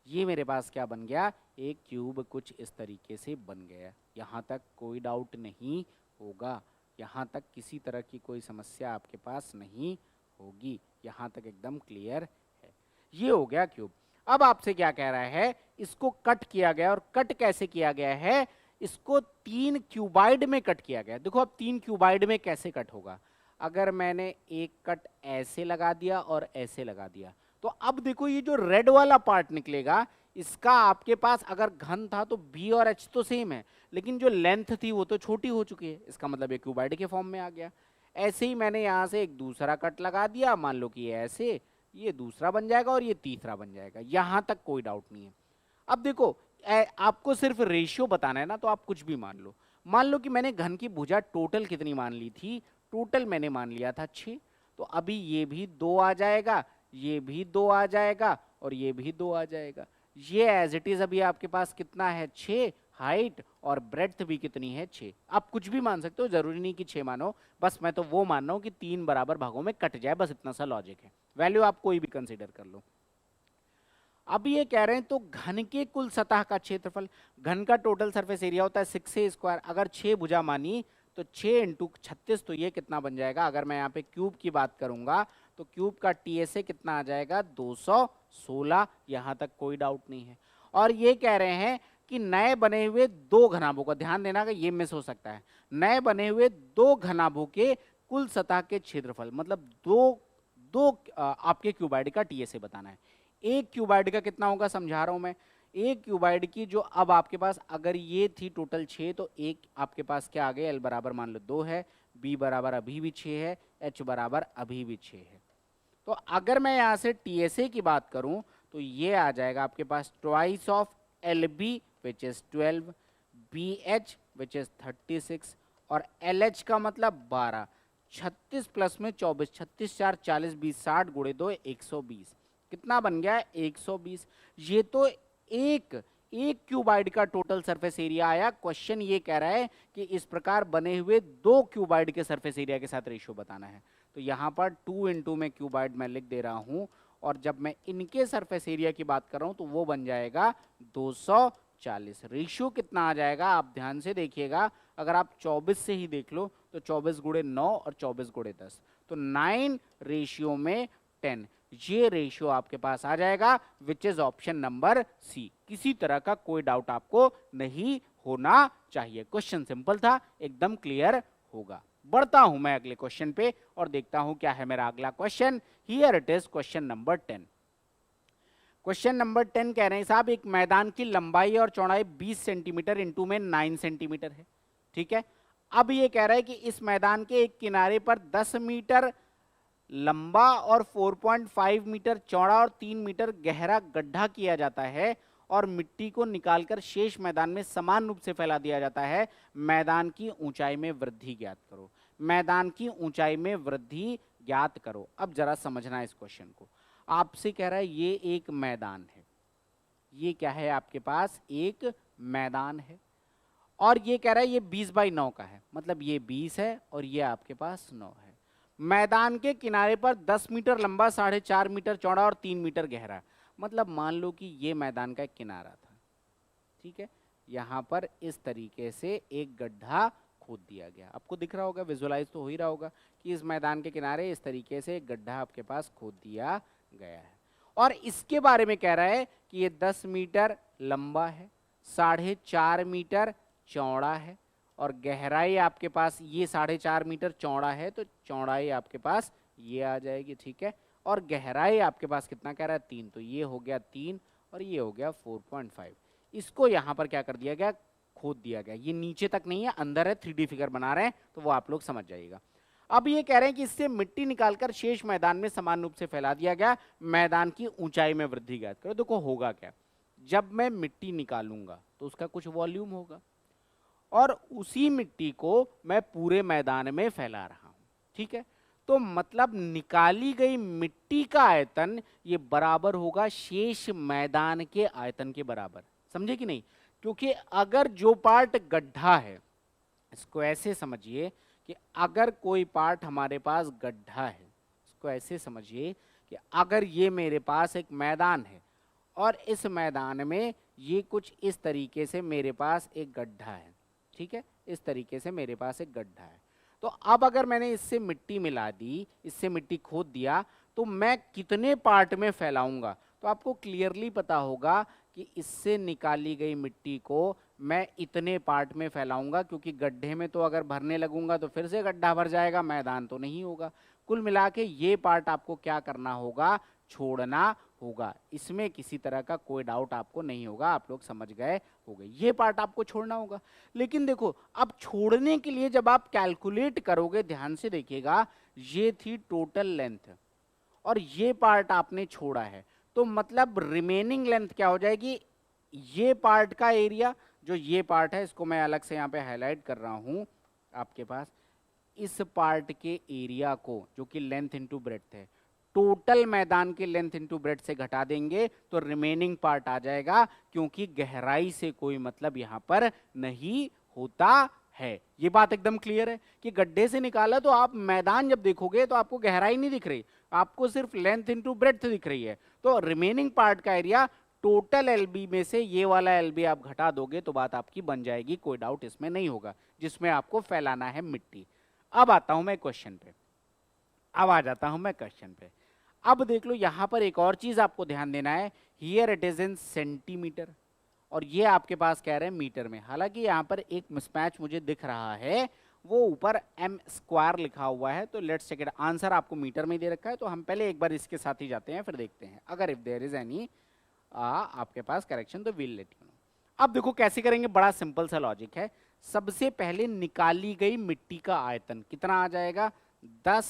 ये मेरे पास क्या बन गया, एक क्यूब कुछ इस तरीके से बन गया। यहां तक कोई डाउट नहीं होगा, यहाँ तक किसी तरह की कोई समस्या आपके पास नहीं होगी, यहाँ तक एकदम क्लियर है। ये हो गया क्यूब। अब आपसे क्या कह रहा है, इसको कट किया गया। और कट कैसे किया गया है, इसको 3 क्यूबाइड में कट किया गया। देखो अब 3 क्यूबाइड में कैसे कट होगा। अगर मैंने एक कट ऐसे लगा दिया और ऐसे लगा दिया, तो अब देखो ये जो रेड वाला पार्ट निकलेगा, इसका आपके पास अगर घन था तो बी और एच तो सेम है, लेकिन जो लेंथ थी वो तो छोटी हो चुकी है। इसका मतलब ये क्यूबाइड के फॉर्म में आ गया। ऐसे ही मैंने यहाँ से एक दूसरा कट लगा दिया, मान लो कि ये ऐसे, ये दूसरा बन जाएगा और ये तीसरा बन जाएगा। यहाँ तक कोई डाउट नहीं है। अब देखो आपको सिर्फ रेशियो बताना है ना, तो आप कुछ भी मान लो। मान लो कि मैंने घन की भुजा टोटल कितनी मान ली थी, टोटल मैंने मान लिया था 6। तो अभी ये भी 2 आ जाएगा, ये भी 2 आ जाएगा और ये भी 2 आ जाएगा। ये एज इट इज अभी आपके पास कितना है, 6। हाइट और ब्रेड्थ भी कितनी है, 6। आप कुछ भी मान सकते हो, जरूरी नहीं कि 6 मानो। बस मैं तो वो मान रहा हूं कि 3 बराबर भागों में कट जाए, बस इतना सा लॉजिक है। वैल्यू आप कोई भी कंसीडर कर लो। अब ये कह रहे हैं तो घन के कुल सतह का क्षेत्रफल, घन का टोटल सरफेस एरिया होता है 6a स्क्वायर। अगर 6 भुजा मानी तो 6 इंटू 36, तो ये कितना बन जाएगा। अगर मैं यहाँ पे क्यूब की बात करूंगा तो क्यूब का टीएसए कितना आ जाएगा, 216। यहाँ तक कोई डाउट नहीं है। और ये कह रहे हैं कि नए बने हुए 2 घनाभों का ध्यान देना, ये मिस हो सकता है। नए बने हुए 2 घनाभों के कुल सतह के क्षेत्रफल, मतलब दो आपके क्यूबाइड का टीएसए बताना है। एक क्यूबाइड का कितना होगा समझा रहा हूं मैं। एक क्यूबाइड की जो अब आपके पास अगर ये थी टोटल 6, तो एक आपके पास क्या आ गया, एल बराबर मान लो 2 है, बी बराबर अभी भी 6 है, एच बराबर अभी भी 6 है। तो अगर मैं यहां से टीएसए की बात करूं तो ये आ जाएगा आपके पास twice of L B which is 12, B H which is 36 और एल एच का मतलब 12। 36 प्लस में 24, 36 4 40, 20 60 गुणे 2 120। कितना बन गया, 120। ये तो एक क्यूबाइड का टोटल सरफेस एरिया आया। क्वेश्चन ये कह रहा है कि इस प्रकार बने हुए 2 क्यूबाइड के सरफेस एरिया के साथ रेशियो बताना है। तो यहाँ पर 2 इंटू में क्यूबाइड मैं लिख दे रहा हूँ, और जब मैं इनके सरफेस एरिया की बात कर रहा हूँ तो वो बन जाएगा 240। रेशियो कितना आ जाएगा आप ध्यान से देखिएगा। अगर आप 24 से ही देख लो तो 24 गुणे 9 और 24 गुणे 10, तो 9 रेशियो में 10। ये रेशियो आपके पास आ जाएगा, which is option number C. किसी तरह का कोई डाउट आपको नहीं होना चाहिए। क्वेश्चन सिंपल था, एकदम क्लियर होगा। बढ़ता हूं मैं अगले क्वेश्चन पे और देखता हूं क्या है मेरा अगला question. Here it is question number 10। Question number 10 कह रहे हैं साहब, एक मैदान की लंबाई और चौड़ाई 20 सेंटीमीटर इंटू में 9 सेंटीमीटर है। ठीक है। अब ये कह रहा है कि इस मैदान के एक किनारे पर 10 मीटर लंबा और 4.5 मीटर चौड़ा और 3 मीटर गहरा गड्ढा किया जाता है और मिट्टी को निकालकर शेष मैदान में समान रूप से फैला दिया जाता है। मैदान की ऊंचाई में वृद्धि ज्ञात करो। मैदान की ऊंचाई में वृद्धि ज्ञात करो। अब जरा समझना इस क्वेश्चन को। आपसे कह रहा है ये एक मैदान है, ये क्या है आपके पास, एक मैदान है। और ये कह रहा है ये 20/9 का है, मतलब ये 20 है और ये आपके पास 9 है। मैदान के किनारे पर 10 मीटर लंबा, 4.5 मीटर चौड़ा और 3 मीटर गहरा, मतलब मान लो कि ये मैदान का एक किनारा था। ठीक है। यहाँ पर इस तरीके से एक गड्ढा खोद दिया गया। आपको दिख रहा होगा, विजुअलाइज तो हो ही रहा होगा कि इस मैदान के किनारे इस तरीके से एक गड्ढा आपके पास खोद दिया गया है। और इसके बारे में कह रहा है कि ये 10 मीटर लंबा है, 4.5 मीटर चौड़ा है और गहराई आपके पास ये 4.5 मीटर चौड़ा है, तो चौड़ाई आपके पास ये आ जाएगी। ठीक है। और गहराई आपके पास कितना कह रहा है, 3, तो ये हो गया 3 और ये हो गया 4.5। इसको यहाँ पर क्या कर दिया गया, खोद दिया गया। ये नीचे तक नहीं है, अंदर है, 3D फिगर बना रहे हैं, तो वो आप लोग समझ जाइएगा। अब ये कह रहे हैं कि इससे मिट्टी निकालकर शेष मैदान में समान रूप से फैला दिया गया, मैदान की ऊंचाई में वृद्धि ज्ञात करो। देखो होगा क्या, जब मैं मिट्टी निकालूंगा तो उसका कुछ वॉल्यूम होगा और उसी मिट्टी को मैं पूरे मैदान में फैला रहा हूं, ठीक है। तो मतलब निकाली गई मिट्टी का आयतन ये बराबर होगा शेष मैदान के आयतन के बराबर, समझे कि नहीं। क्योंकि अगर जो पार्ट गड्ढा है, इसको ऐसे समझिए कि अगर कोई पार्ट हमारे पास गड्ढा है, इसको ऐसे समझिए कि अगर ये मेरे पास एक मैदान है और इस मैदान में ये कुछ इस तरीके से मेरे पास एक गड्ढा है, ठीक है, इस तरीके से मेरे पास एक गड्ढा है। तो अब अगर मैंने इससे मिट्टी मिला दी, इससे मिट्टी खोद दिया, तो मैं कितने पार्ट में फैलाऊंगा, तो आपको क्लियरली पता होगा कि इससे निकाली गई मिट्टी को मैं इतने पार्ट में फैलाऊंगा, क्योंकि गड्ढे में तो अगर भरने लगूंगा तो फिर से गड्ढा भर जाएगा, मैदान तो नहीं होगा। कुल मिला के ये पार्ट आपको क्या करना होगा, छोड़ना होगा। इसमें किसी तरह का कोई डाउट आपको नहीं होगा, आप लोग समझ गए होंगे, ये पार्ट आपको छोड़ना होगा। लेकिन देखो अब छोड़ने के लिए जब आप कैलकुलेट करोगे, ध्यान से देखिएगा, ये थी टोटल लेंथ और ये पार्ट आपने छोड़ा है, तो मतलब रिमेनिंग लेंथ क्या हो जाएगी, ये पार्ट का एरिया, जो ये पार्ट है इसको मैं अलग से यहाँ पे हाईलाइट कर रहा हूं आपके पास, इस पार्ट के एरिया को जो कि लेंथ इनटू ब्रेड्थ है, टोटल मैदान के लेंथ इनटू ब्रेड्थ से घटा देंगे तो रिमेनिंग पार्ट आ जाएगा, क्योंकि गहराई से कोई मतलब यहां पर नहीं होता है। ये बात एकदम क्लियर है कि गड्ढे से निकाला तो आप मैदान जब देखोगे तो आपको गहराई नहीं दिख रही, आपको सिर्फ लेंथ इनटू ब्रेड्थ दिख रही है। तो रिमेनिंग पार्ट का एरिया टोटल एलबी में से ये वाला एलबी आप घटा दोगे तो बात आपकी बन जाएगी, कोई डाउट इसमें नहीं होगा, जिसमें आपको फैलाना है मिट्टी। अब आता हूं मैं क्वेश्चन पे, अब आ जाता हूं मैं क्वेश्चन पे। अब देख लो यहां पर एक और चीज आपको ध्यान देना है, here it is in centimetre और ये आपके पास कह रहे हैं मीटर में। हालांकि यहां पर एक मिसमैच मुझे दिख रहा है, वो ऊपर m स्क्वायर लिखा हुआ है, तो लेट्स चेक इट, आंसर आपको मीटर में दे रखा है, तो हम पहले एक बार इसके साथ ही जाते हैं, फिर देखते हैं अगर इफ देयर इज एनी आपके पास करेक्शन तो विल लेट यू नो। अब देखो कैसे करेंगे, बड़ा सिंपल सा लॉजिक है। सबसे पहले निकाली गई मिट्टी का आयतन कितना आ जाएगा, 10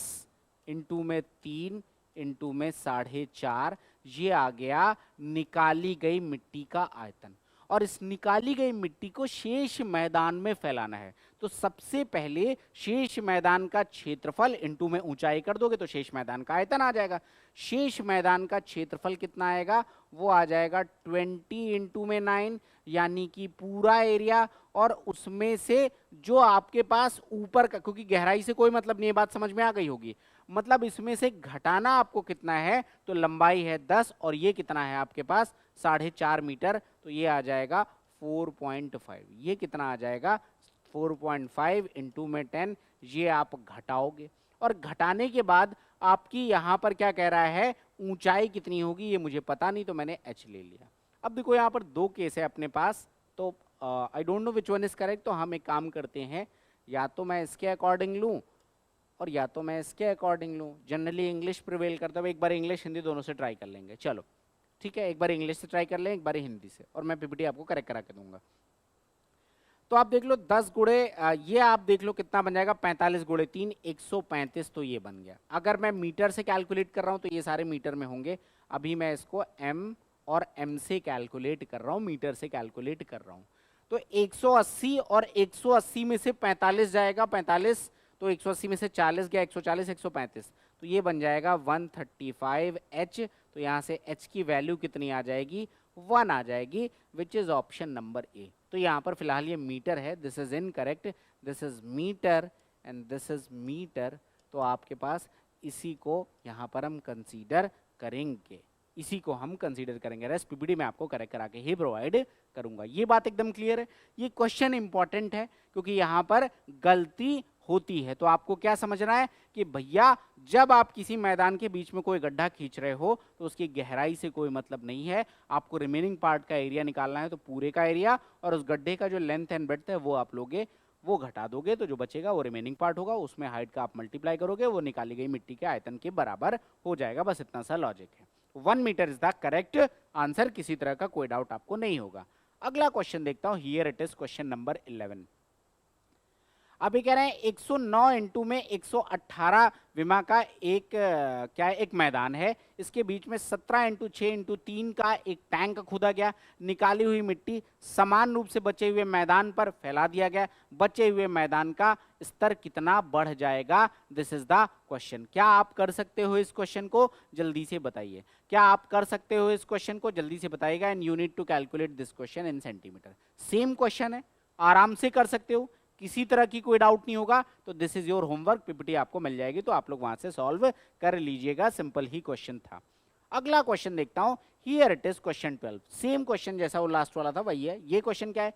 इंटू में 3 इंटू में 4.5, ये आ गया निकाली गई मिट्टी का आयतन। और इस निकाली गई मिट्टी को शेष मैदान में फैलाना है, तो सबसे पहले शेष मैदान का क्षेत्रफल इंटू में ऊंचाई कर दोगे तो शेष मैदान का आयतन आ जाएगा। शेष मैदान का क्षेत्रफल कितना आएगा, वो आ जाएगा 20 इंटू में 9, यानी कि पूरा एरिया, और उसमें से जो आपके पास ऊपर का, क्योंकि गहराई से कोई मतलब नहीं है, बात समझ में आ गई होगी, मतलब इसमें से घटाना आपको कितना है, तो लंबाई है 10 और ये कितना है आपके पास 4.5 मीटर, तो ये आ जाएगा 4.5। ये कितना आ जाएगा 4.5 इंटू में 10, ये आप घटाओगे और घटाने के बाद आपकी यहां पर क्या कह रहा है, ऊंचाई कितनी होगी ये मुझे पता नहीं, तो मैंने h ले लिया। अब देखो यहाँ पर दो केस है अपने पास, तो I don't know which one is correct, तो हम एक काम करते हैं, या तो मैं इसके अकॉर्डिंग लूं और या तो मैं इसके अकॉर्डिंग लूं। जनरली इंग्लिश प्रिवेल करता है, एक बार इंग्लिश हिंदी दोनों से ट्राई कर लेंगे, चलो ठीक है, एक बार इंग्लिश से ट्राई कर लें, एक बार हिंदी से, और मैं पीपीटी आपको करेक्ट करा के दूंगा। तो आप देख लो 10 गुणे ये आप देख लो कितना बन जाएगा, 45 गुणे 3 135, तो ये बन गया। अगर मैं मीटर से कैलकुलेट कर रहा हूं तो ये सारे मीटर में होंगे, अभी मैं इसको m और m से कैलकुलेट कर रहा हूं, मीटर से कैलकुलेट कर रहा हूं। तो 180 और 180 में से 45 जाएगा, 45 तो 180 में से 40 गया, 140 135, तो ये बन जाएगा 135 h। तो यहाँ से h की वैल्यू कितनी आ जाएगी, 1 आ जाएगी, which is option number A. तो यहाँ पर फिलहाल ये मीटर है, this is incorrect, this is metre and this is metre. तो आपके पास इसी को यहाँ पर हम कंसीडर करेंगे, इसी को हम कंसीडर करेंगे। रेस्ट पीपीटी में आपको करेक्ट करा के ही प्रोवाइड करूंगा। ये बात एकदम क्लियर है। ये क्वेश्चन इंपॉर्टेंट है क्योंकि यहाँ पर गलती होती है, तो आपको क्या समझना है कि भैया जब आप किसी मैदान के बीच में कोई गड्ढा खींच रहे हो तो उसकी गहराई से कोई मतलब नहीं है, आपको रिमेनिंग पार्ट का एरिया निकालना है, तो पूरे का एरिया और उस गड्ढे का जो लेंथ एंड ब्रेड्थ है वो आप लोगे, वो घटा दोगे, तो जो बचेगा वो रिमेनिंग पार्ट होगा, उसमें हाइट का आप मल्टीप्लाई करोगे, वो निकाली गई मिट्टी के आयतन के बराबर हो जाएगा। बस इतना सा लॉजिक है। 1 metre is the correct answer, किसी तरह का कोई डाउट आपको नहीं होगा। अगला क्वेश्चन देखता हूं, here it is question number 11। अभी कह रहे हैं 109 इंटू में 118 विमा का एक क्या है, एक मैदान है। इसके बीच में 17 इंटू 6 इंटू 3 का एक टैंक खोदा गया। निकाली हुई मिट्टी समान रूप से बचे हुए मैदान पर फैला दिया गया। बचे हुए मैदान का स्तर कितना बढ़ जाएगा? This is the question. क्या आप कर सकते हो इस क्वेश्चन को? जल्दी से बताइए। क्या आप कर सकते हो इस क्वेश्चन को? जल्दी से बताइएगा। And you need to calculate this question in centimetre. Same question है, आराम से कर सकते हो, किसी तरह की कोई डाउट नहीं होगा। तो this is your homework, PPT आपको मिल जाएगी, तो आप लोग वहां से सॉल्व कर लीजिएगा। सिंपल ही क्वेश्चन था। अगला क्वेश्चन देखता हूं। Here it is question 12। Same question जैसा वो लास्ट वाला था वही है। ये क्वेश्चन क्या है?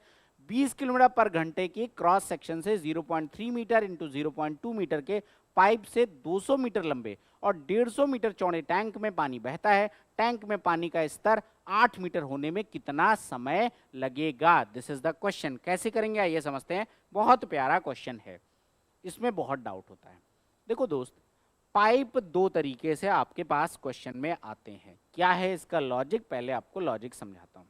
20 किलोमीटर पर घंटे की क्रॉस सेक्शन से 0.3 मीटर इंटू 0.2 मीटर के पाइप से 200 मीटर लंबे और 150 मीटर चौड़े टैंक में पानी बहता है। टैंक में पानी का स्तर 8 मीटर होने में कितना समय लगेगा? This is the question. कैसे करेंगे आइए समझते हैं। बहुत प्यारा क्वेश्चन है, इसमें बहुत डाउट होता है। देखो दोस्त, पाइप दो तरीके से आपके पास क्वेश्चन में आते हैं। क्या है इसका लॉजिक? पहले आपको लॉजिक समझाता हूं।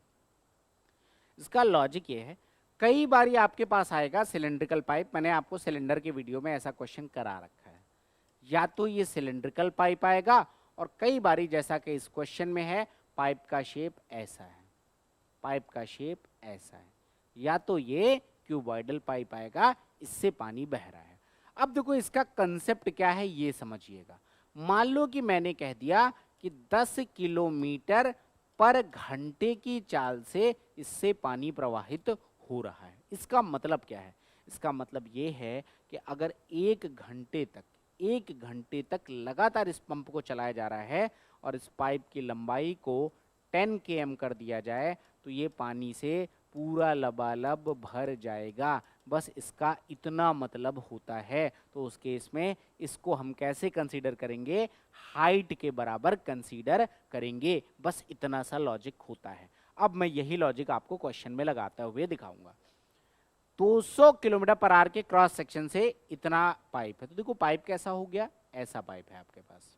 इसका लॉजिक ये है, कई बार आपके पास आएगा सिलेंड्रिकल पाइप। मैंने आपको सिलेंडर के वीडियो में ऐसा क्वेश्चन करा रखा है। या तो ये सिलेंड्रिकल पाइप आएगा, और कई बारी जैसा कि इस क्वेश्चन में है, पाइप का शेप ऐसा है, पाइप का शेप ऐसा है। या तो ये क्यूबॉइडल पाइप आएगा, इससे पानी बह रहा है। अब देखो इसका कंसेप्ट क्या है ये समझिएगा। मान लो कि मैंने कह दिया कि 10 किलोमीटर पर घंटे की चाल से इससे पानी प्रवाहित हो रहा है। इसका मतलब क्या है? इसका मतलब ये है कि अगर एक घंटे तक लगातार इस पंप को चलाया जा रहा है और इस पाइप की लंबाई को 10 km कर दिया जाए, तो ये पानी से पूरा लबालब भर जाएगा। बस इसका इतना मतलब होता है। तो उस केस में इसको हम कैसे कंसीडर करेंगे? हाइट के बराबर कंसीडर करेंगे। बस इतना सा लॉजिक होता है। अब मैं यही लॉजिक आपको क्वेश्चन में लगाते हुए दिखाऊंगा। 200 किलोमीटर पर आवर के क्रॉस सेक्शन से इतना पाइप है। तो देखो पाइप कैसा हो गया, ऐसा पाइप है आपके पास।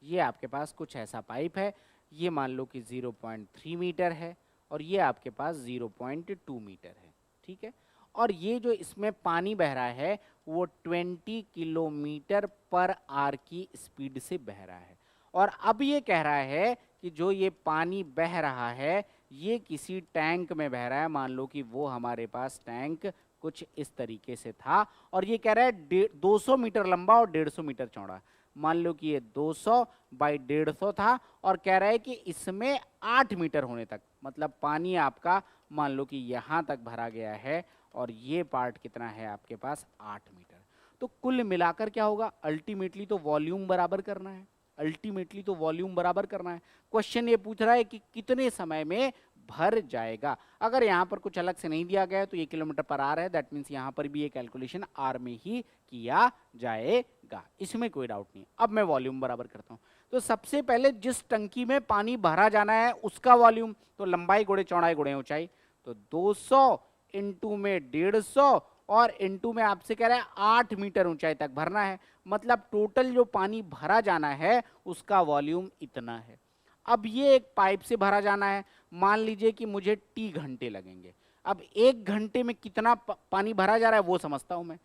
ये आपके पास कुछ ऐसा पाइप है। ये मान लो कि 0.3 मीटर है और ये आपके पास 0.2 मीटर है, ठीक है। और ये जो इसमें पानी बह रहा है वो 20 किलोमीटर पर आवर की स्पीड से बह रहा है। और अब ये कह रहा है कि जो ये पानी बह रहा है ये किसी टैंक में बह रहा है। मान लो कि वो हमारे पास टैंक कुछ इस तरीके से था, और ये कह रहा है 200 मीटर लंबा और 150 मीटर चौड़ा। मान लो कि ये 200 बाई 150 था, और कह रहा है कि इसमें 8 मीटर होने तक, मतलब पानी आपका मान लो कि यहाँ तक भरा गया है, और ये पार्ट कितना है आपके पास? 8 मीटर। तो कुल मिलाकर क्या होगा? अल्टीमेटली तो वॉल्यूम बराबर करना है। अल्टीमेटली तो वॉल्यूम बराबर करना है। क्वेश्चन ये पूछ रहा है कि कितने समय में भर जाएगा। अगर यहाँ पर कुछ अलग से नहीं दिया गया है तो ये किलोमीटर पर आवर है, दैट मीन्स यहाँ पर भी ये कैलकुलेशन आर में ही किया जाएगा। इसमें कोई डाउट नहीं। अब मैं वॉल्यूम बराबर करता हूँ। तो सबसे पहले जिस टंकी में पानी भरा जाना है उसका वॉल्यूम, तो लंबाई गुणे चौड़ाई गुणे ऊंचाई, तो 200 इंटू में 150 और इंटू में आपसे कह रहा है 8 मीटर ऊंचाई तक भरना है। मतलब टोटल जो पानी भरा जाना है उसका वॉल्यूम इतना है। अब ये एक पाइप से भरा जाना है। मान लीजिए कि मुझे टी घंटे लगेंगे। अब एक घंटे में कितना पानी भरा जा रहा है वो समझता हूं मैं।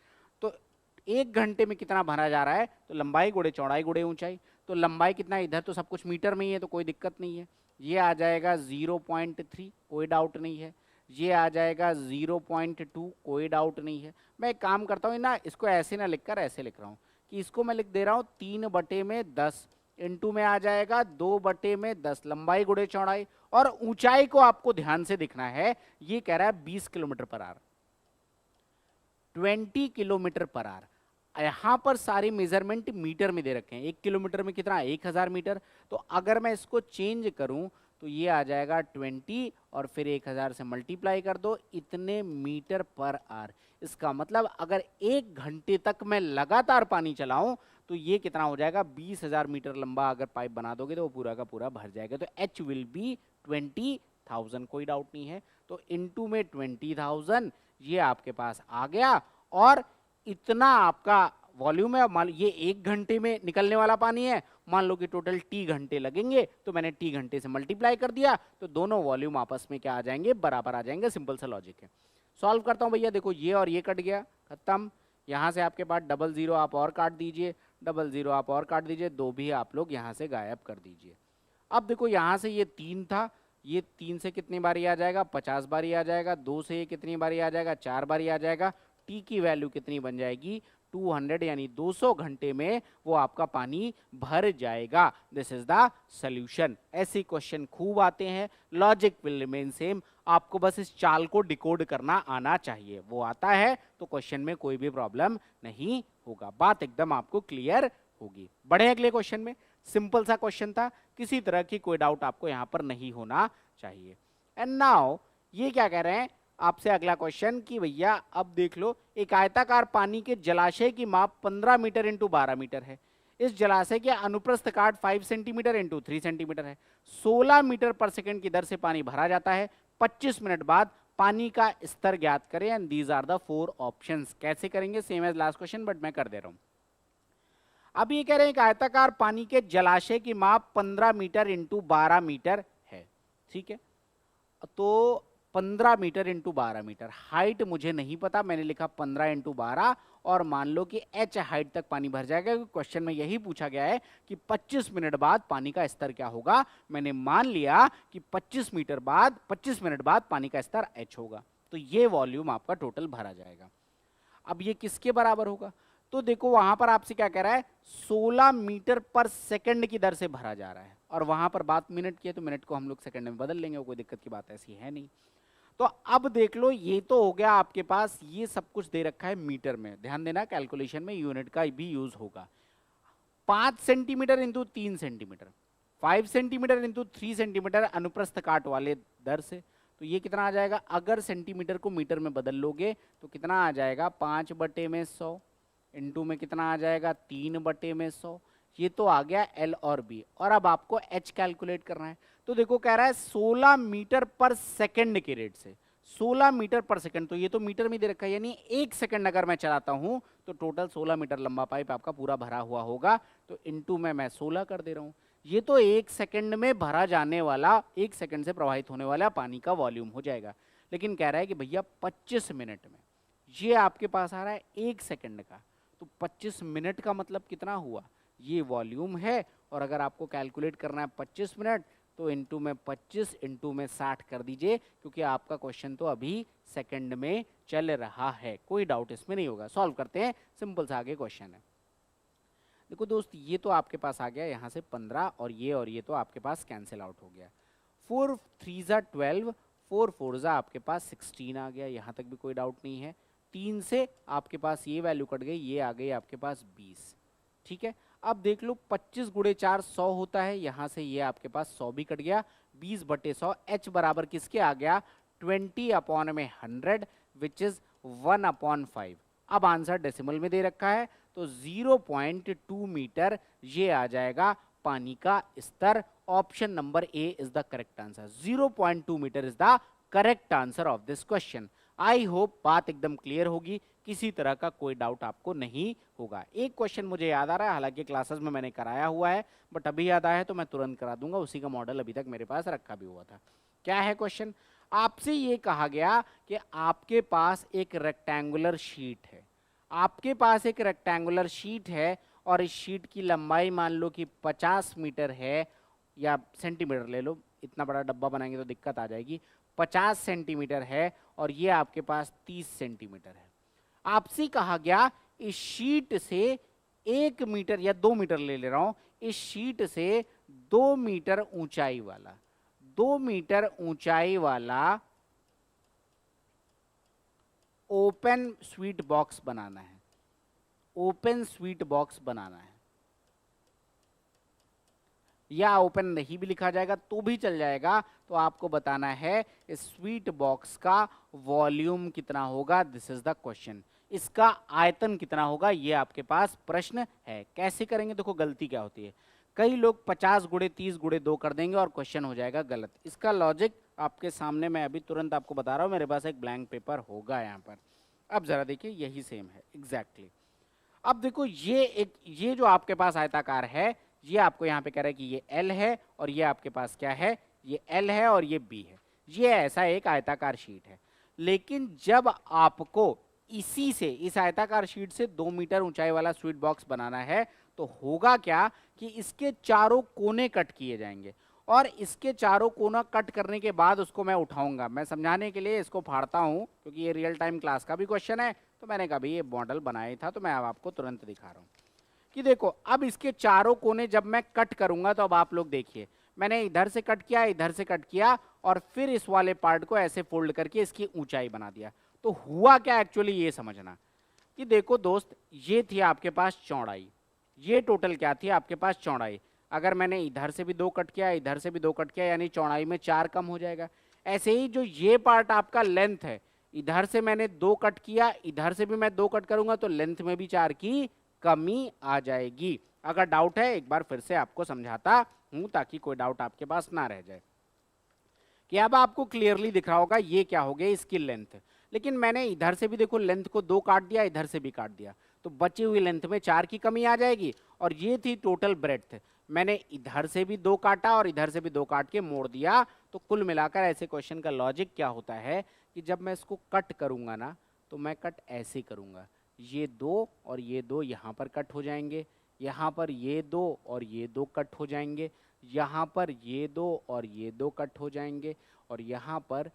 तो एक घंटे में कितना भरा जा रहा है, तो लंबाई गुणे चौड़ाई गुणे ऊंचाई। तो लंबाई कितना, इधर तो सब कुछ मीटर में ही है तो कोई दिक्कत नहीं है। ये आ जाएगा 0.3, कोई डाउट नहीं है। ये आ जाएगा 0.2, कोई डाउट नहीं है। मैं एक काम करता हूँ ना, इसको ऐसे ना लिखकर ऐसे लिख रहा हूँ कि इसको मैं लिख दे रहा हूँ 3/10 इंटू में आ जाएगा 2/10 लंबाई गुणे चौड़ाई। और ऊंचाई को आपको ध्यान से दिखना है। ये कह रहा है 20 kilometre per hour, 20 kilometre per hour. यहां पर सारे मेजरमेंट मीटर में दे रखे हैं। 1 किलोमीटर में कितना? 1000 मीटर। तो अगर मैं इसको चेंज करूं तो ये आ जाएगा 20 और फिर 1000 से मल्टीप्लाई कर दो, इतने मीटर पर आवर। इसका मतलब अगर एक घंटे तक मैं लगातार पानी चलाऊं तो ये कितना हो जाएगा? 20,000 मीटर लंबा अगर पाइप बना दोगे तो वो पूरा का पूरा भर जाएगा। तो H विल बी 20,000, कोई डाउट नहीं है। तो इनटू में 20,000 ये आपके पास आ गया, और इतना आपका वॉल्यूम है। मान लो ये एक घंटे में निकलने वाला पानी है, मान लो कि टोटल टी घंटे लगेंगे, तो मैंने टी घंटे से मल्टीप्लाई कर दिया, तो दोनों वॉल्यूम आपस में क्या आ जाएंगे? बराबर आ जाएंगे। सिंपल सा लॉजिक है। सॉल्व करता हूँ भैया, देखो ये और ये कट गया, खत्म। यहाँ से आपके पास डबल जीरो आप और काट दीजिए, डबल जीरो आप और काट दीजिए, 2 भी आप लोग यहाँ से गायब कर दीजिए। अब देखो यहाँ से ये 3 था, ये 3 से कितनी बारी आ जाएगा, 50 बारी आ जाएगा। 2 से ये कितनी बारी आ जाएगा, 4 बारी आ जाएगा। टी की वैल्यू कितनी बन जाएगी, 200, यानी 200 घंटे में वो आपका पानी भर जाएगा। This is the solution. ऐसे क्वेश्चन खूब आते हैं, लॉजिक विल रिमेन सेम, आपको बस इस चाल को डिकोड करना आना चाहिए। वो आता है तो क्वेश्चन में कोई भी प्रॉब्लम नहीं होगा, बात एकदम आपको क्लियर होगी। बढ़े अगले क्वेश्चन में। सिंपल सा क्वेश्चन था, किसी तरह की कोई डाउट आपको यहां पर नहीं होना चाहिए। एंड नाउ ये क्या कह रहे हैं आपसे अगला क्वेश्चन कि भैया अब देख लो, एक आयताकार पानी के जलाशय की माप 15 मीटर इंटू 12 मीटर है। इस जलाशय के अनुप्रस्थ काट 5 सेंटीमीटर इंटू 3 सेंटीमीटर है। 16 मीटर पर सेकंड की दर से पानी भरा जाता है। 25 मिनट बाद पानी का स्तर ज्ञात करें and these are the 4 options. कैसे करेंगे, same as last question, but मैं कर दे रहा हूं। अब ये कह रहे हैं कि आयताकार पानी के जलाशय की माप 15 मीटर इंटू 12 मीटर है, ठीक है। तो 15 मीटर इंटू 12 मीटर, हाइट मुझे नहीं पता, मैंने लिखा 15 इंटू 12, और मान लो कि h हाइट तक पानी भर जाएगा, क्योंकि क्वेश्चन में यही पूछा गया है कि 25 मिनट बाद पानी का स्तर क्या होगा। मैंने मान लिया कि 25 मिनट बाद पानी का स्तर h होगा, तो ये वॉल्यूम आपका टोटल भरा जाएगा। अब ये किसके बराबर होगा, तो देखो वहां पर आपसे क्या कह रहा है, 16 मीटर पर सेकंड की दर से भरा जा रहा है, और वहां पर बात मिनट की है तो मिनट को हम लोग सेकंड में बदल लेंगे, कोई दिक्कत की बात ऐसी है नहीं। तो अब देख लो, ये तो हो गया आपके पास, ये सब कुछ दे रखा है मीटर में, ध्यान देना कैलकुलेशन में यूनिट का भी यूज होगा। 5 centimetre into 3 centimetre, 5 centimetre into 3 centimetre अनुप्रस्थ काट वाले दर से, तो ये कितना आ जाएगा, अगर सेंटीमीटर को मीटर में बदल लोगे तो कितना आ जाएगा, 5/100 इंटू में कितना आ जाएगा, 3/100। ये तो आ गया एल और बी, और अब आपको एच कैलकुलेट करना है। तो देखो कह रहा है 16 मीटर पर सेकंड के रेट से, 16 मीटर पर सेकंड, तो ये तो मीटर में दे रखा है, यानी 1 सेकंड अगर मैं चलाता हूं तो टोटल 16 मीटर लंबा पाइप आपका पूरा भरा हुआ होगा। तो इंटू में मैं 16 कर दे रहा हूं। ये तो 1 सेकंड में भरा जाने वाला, 1 सेकंड से प्रवाहित होने वाला पानी का वॉल्यूम हो जाएगा। लेकिन कह रहा है कि भैया 25 मिनट में, ये आपके पास आ रहा है 1 सेकंड का, तो 25 मिनट का मतलब कितना हुआ, ये वॉल्यूम है। और अगर आपको कैलकुलेट करना है 25 मिनट, तो इंटू में 25 इंटू में 60 कर दीजिए, क्योंकि आपका क्वेश्चन तो अभी सेकंड में चल रहा है, कोई डाउट इसमें नहीं होगा। सॉल्व करते हैं, सिंपल सा आगे क्वेश्चन है। देखो दोस्त, ये तो आपके पास आ गया यहाँ से 15, और ये तो आपके पास कैंसिल आउट हो गया। 4 3 ज़ा 12, 4 4 ज़ा आपके पास 16 आ गया, यहाँ तक भी कोई डाउट नहीं है। 3 से आपके पास ये वैल्यू कट गई, ये आ गई आपके पास 20, ठीक है। अब देख लो 25 गुणे 4 100 होता है, यहाँ से ये आपके पास 100 भी कट गया, 20/100। h बराबर किसके आ गया, 20/100 विच इज 1/5। अब आंसर डेसिमल में दे रखा है, तो 0.2 मीटर ये आ जाएगा पानी का स्तर। Option number A is the correct answer, 0.2 metre is the correct answer of this question. I hope बात एकदम क्लियर होगी, किसी तरह का कोई डाउट आपको नहीं होगा। एक क्वेश्चन मुझे याद आ रहा है, हालांकि क्लासेस में मैंने कराया हुआ है, बट अभी याद आया है तो मैं तुरंत करा दूंगा, उसी का मॉडल अभी तक मेरे पास रखा भी हुआ था। क्या है क्वेश्चन, आपसे ये कहा गया कि आपके पास एक रेक्टेंगुलर शीट है, आपके पास एक रेक्टेंगुलर शीट है, और इस शीट की लंबाई मान लो कि 50 मीटर है, या सेंटीमीटर ले लो, इतना बड़ा डब्बा बनाएंगे तो दिक्कत आ जाएगी, 50 सेंटीमीटर है, और ये आपके पास 30 सेंटीमीटर है। आपसे कहा गया इस शीट से 1 मीटर या 2 मीटर ले रहा हूं, इस शीट से 2 मीटर ऊंचाई वाला, 2 मीटर ऊंचाई वाला ओपन स्वीट बॉक्स बनाना है, ओपन स्वीट बॉक्स बनाना है, या ओपन नहीं भी लिखा जाएगा तो भी चल जाएगा। तो आपको बताना है इस स्वीट बॉक्स का वॉल्यूम कितना होगा, दिस इज द क्वेश्चन। इसका आयतन कितना होगा, ये आपके पास प्रश्न है। कैसे करेंगे, देखो गलती क्या होती है, कई लोग 50 गुणे 30 गुणे 2 कर देंगे और क्वेश्चन हो जाएगा गलत। इसका लॉजिक आपके सामने मैं अभी तुरंत आपको बता रहा हूं, मेरे पास एक ब्लैंक पेपर होगा यहाँ पर। अब जरा देखिए, यही सेम है एग्जैक्टली। अब देखो ये जो आपके पास आयताकार है, ये आपको यहाँ पे कह रहा है कि ये L है, और ये आपके पास क्या है, ये L है और ये B है। ये ऐसा एक आयताकार शीट है। लेकिन जब आपको इसी से, इस आयताकार शीट से 2 मीटर ऊंचाई वाला स्वीट बॉक्स बनाना है तो होगा क्या कि इसके चारों कोने कट किए जाएंगे, और इसके चारों कोना कट करने के बाद उसको मैं उठाऊंगा। मैं समझाने के लिए इसको फाड़ता हूं क्योंकि ये रियल टाइम क्लास का भी क्वेश्चन है, तो मैंने कभी ये मॉडल बनाया था तो मैं अब आपको तुरंत दिखा रहा हूं कि देखो अब इसके चारों कोने जब मैं कट करूंगा तो अब आप लोग देखिए, मैंने इधर से कट किया, इधर से कट किया, और फिर इस वाले पार्ट को ऐसे फोल्ड करके इसकी ऊंचाई बना दिया। तो हुआ क्या एक्चुअली ये समझना कि देखो दोस्त, ये थी आपके पास चौड़ाई, ये टोटल क्या थी आपके पास चौड़ाई। अगर मैंने इधर से भी 2 कट किया, इधर से भी 2 कट किया, यानी चौड़ाई में 4 कम हो जाएगा। ऐसे ही जो ये पार्ट आपका लेंथ है, इधर से मैंने 2 कट किया, इधर से भी मैं 2 कट करूंगा तो लेंथ में भी 4 की कमी आ जाएगी। अगर डाउट है एक बार फिर से आपको समझाता हूं ताकि कोई डाउट आपके पास ना रह जाए कि अब आपको क्लियरली दिख रहा होगा ये क्या हो गया, इसकी लेंथ। लेकिन मैंने इधर से भी देखो लेंथ को 2 काट दिया, इधर से भी काट दिया, तो बची हुई लेंथ में 4 की कमी आ जाएगी। और ये थी टोटल ब्रेड्थ, मैंने इधर से भी 2 काटा और इधर से भी 2 काट के मोड़ दिया। तो कुल मिलाकर ऐसे क्वेश्चन का लॉजिक क्या होता है कि जब मैं इसको कट करूंगा ना तो मैं कट ऐसे करूंगा, ये 2 और ये 2 यहाँ पर कट हो जाएंगे, यहाँ पर ये 2 और ये 2 कट हो जाएंगे, यहाँ पर ये 2 और ये 2 कट हो जाएंगे, और यहाँ पर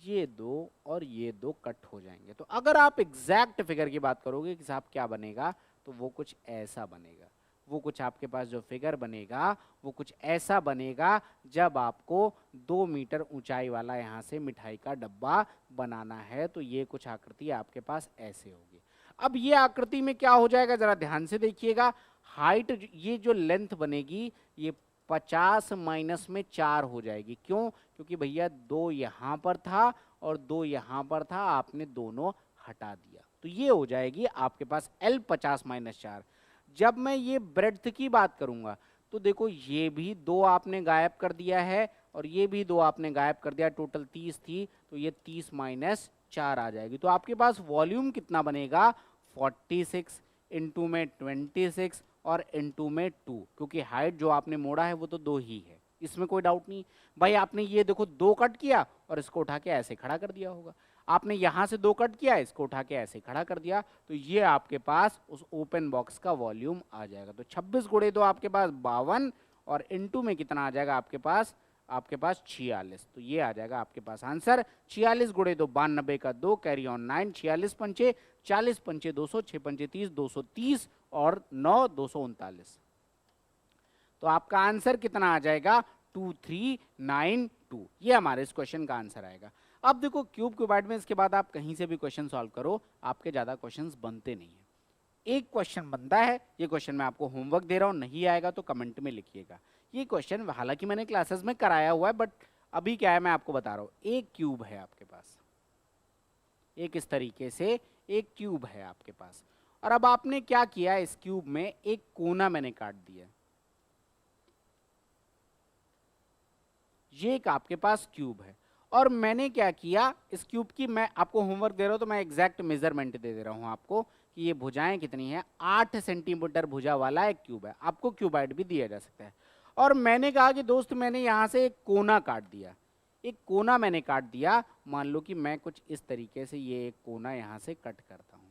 ये 2 और ये 2 कट हो जाएंगे। तो अगर आप एग्जैक्ट फिगर की बात करोगे कि साहब क्या बनेगा, तो वो कुछ ऐसा बनेगा। वो कुछ आपके पास जो फिगर बनेगा वो कुछ ऐसा बनेगा जब आपको 2 मीटर ऊंचाई वाला यहाँ से मिठाई का डब्बा बनाना है, तो ये कुछ आकृति आपके पास ऐसे होगी। अब ये आकृति में क्या हो जाएगा जरा ध्यान से देखिएगा, हाइट ये जो लेंथ बनेगी ये 50 माइनस में 4 हो जाएगी। क्यों? क्योंकि भैया 2 यहाँ पर था और 2 यहाँ पर था, आपने दोनों हटा दिया, तो ये हो जाएगी आपके पास L 50 माइनस 4। जब मैं ये ब्रेड्थ की बात करूंगा तो देखो ये भी 2 आपने गायब कर दिया है और ये भी 2 आपने गायब कर दिया, टोटल 30 थी, तो ये 30 माइनस 4 आ जाएगी। तो आपके पास वॉल्यूम कितना बनेगा, 46 इंटू में 26 और इंटू में 2, क्योंकि हाइट जो आपने मोड़ा है वो तो 2 ही है, इसमें कोई डाउट नहीं। भाई आपने ये देखो 2 कट किया और इसको उठा के ऐसे खड़ा कर दिया होगा, आपने यहां से 2 कट किया, इसको उठा के ऐसे खड़ा कर दिया, तो ये आपके पास उस ओपन बॉक्स का वॉल्यूम आ जाएगा। तो 26 गुणे 2 आपके पास 52 और इंटू में कितना आ जाएगा आपके पास 46। तो ये आ जाएगा आपके पास आंसर 46 गुणे 2 92 का 2 कैरी ऑन 9, 46 पंचे 40 पंचे 200, 6 पंचे 30, 230 और 9 239। तो आपका आंसर कितना आ जाएगा 2392। ये हमारे इस क्वेश्चन का आंसर आएगा। अब देखो क्यूब क्यूबाइड में इसके बाद आप कहीं से भी क्वेश्चन सॉल्व करो, आपके ज्यादा क्वेश्चंस बनते नहीं है। एक क्वेश्चन बनता है, ये क्वेश्चन मैं आपको होमवर्क दे रहा हूं, नहीं आएगा तो कमेंट में लिखिएगा। ये क्वेश्चन हालांकि मैंने क्लासेस में कराया हुआ है, बट अभी क्या है मैं आपको बता रहा हूं। एक क्यूब है आपके पास, एक इस तरीके से एक क्यूब है आपके पास, और अब आपने क्या किया, इस क्यूब में एक कोना मैंने काट दिया। ये एक आपके पास क्यूब है और मैंने क्या किया, इस क्यूब की मैं आपको होमवर्क दे रहा हूं तो मैं एग्जैक्ट मेजरमेंट दे रहा हूं आपको कि ये भुजाएं कितनी है। 8 सेंटीमीटर भुजा वाला एक क्यूब है, आपको क्यूबाइड भी दिया जा सकता है। और मैंने कहा कि दोस्त मैंने यहां से एक कोना काट दिया, एक कोना मैंने काट दिया। मान लो कि मैं कुछ इस तरीके से ये एक कोना यहां से कट करता हूं,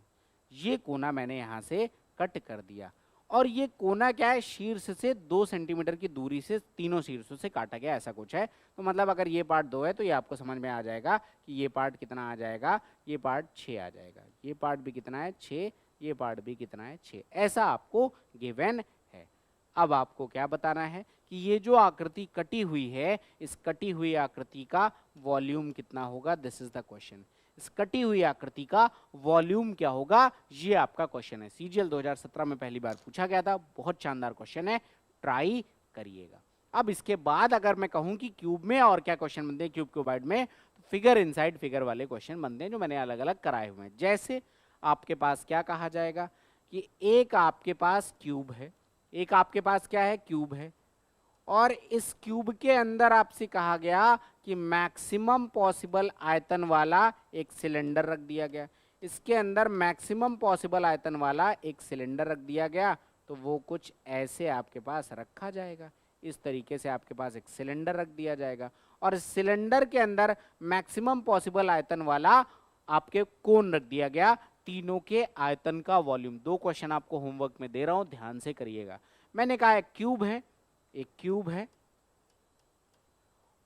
ये कोना मैंने यहां से कट कर दिया, और ये कोना क्या है, शीर्ष से 2 सेंटीमीटर की दूरी से तीनों शीर्षों से काटा गया, ऐसा कुछ है। तो मतलब अगर ये पार्ट 2 है तो ये आपको समझ में आ जाएगा कि ये पार्ट कितना आ जाएगा, ये पार्ट 6 आ जाएगा, ये पार्ट भी कितना है 6, ये पार्ट भी कितना है 6, ऐसा आपको गिवन है। अब आपको क्या बताना है कि ये जो आकृति कटी हुई है, इस कटी हुई आकृति का वॉल्यूम कितना होगा, दिस इज द क्वेश्चन। इस कटी हुई आकृति का वॉल्यूम क्या होगा, ये आपका क्वेश्चन है। सीजीएल 2017 में पहली बार पूछा गया था, बहुत शानदार क्वेश्चन है, ट्राई करिएगा। अब इसके बाद अगर मैं कहूं कि क्यूब में और क्या क्वेश्चन बनते हैं, क्यूब क्यूबाइड में तो फिगर इनसाइड फिगर वाले क्वेश्चन बनते हैं जो मैंने अलग अलग कराए हुए हैं। जैसे आपके पास क्या कहा जाएगा कि एक आपके पास क्यूब है, एक आपके पास क्या है, क्यूब है, और इस क्यूब के अंदर आपसे कहा गया कि मैक्सिमम पॉसिबल आयतन वाला एक सिलेंडर रख दिया गया। इसके अंदर मैक्सिमम पॉसिबल आयतन वाला एक सिलेंडर रख दिया गया, तो वो कुछ ऐसे आपके पास रखा जाएगा, इस तरीके से आपके पास एक सिलेंडर रख दिया जाएगा। और सिलेंडर के अंदर मैक्सिमम पॉसिबल आयतन वाला आपके कोन रख दिया गया, तीनों के आयतन का वॉल्यूम। दो क्वेश्चन आपको होमवर्क में दे रहा हूं, ध्यान से करिएगा। मैंने कहा एक क्यूब है, एक क्यूब है,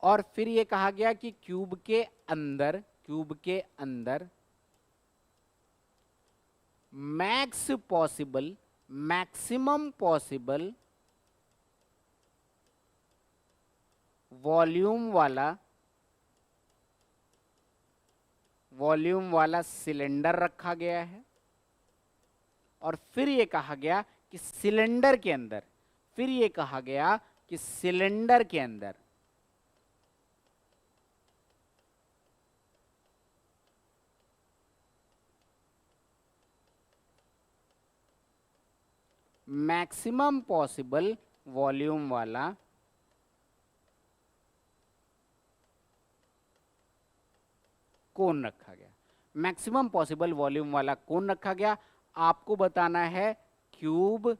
और फिर ये कहा गया कि क्यूब के अंदर मैक्सिमम पॉसिबल वॉल्यूम वाला सिलेंडर रखा गया है, और फिर ये कहा गया कि सिलेंडर के अंदर मैक्सिमम पॉसिबल वॉल्यूम वाला कोन रखा गया। मैक्सिमम पॉसिबल वॉल्यूम वाला कोन रखा गया। आपको बताना है क्यूब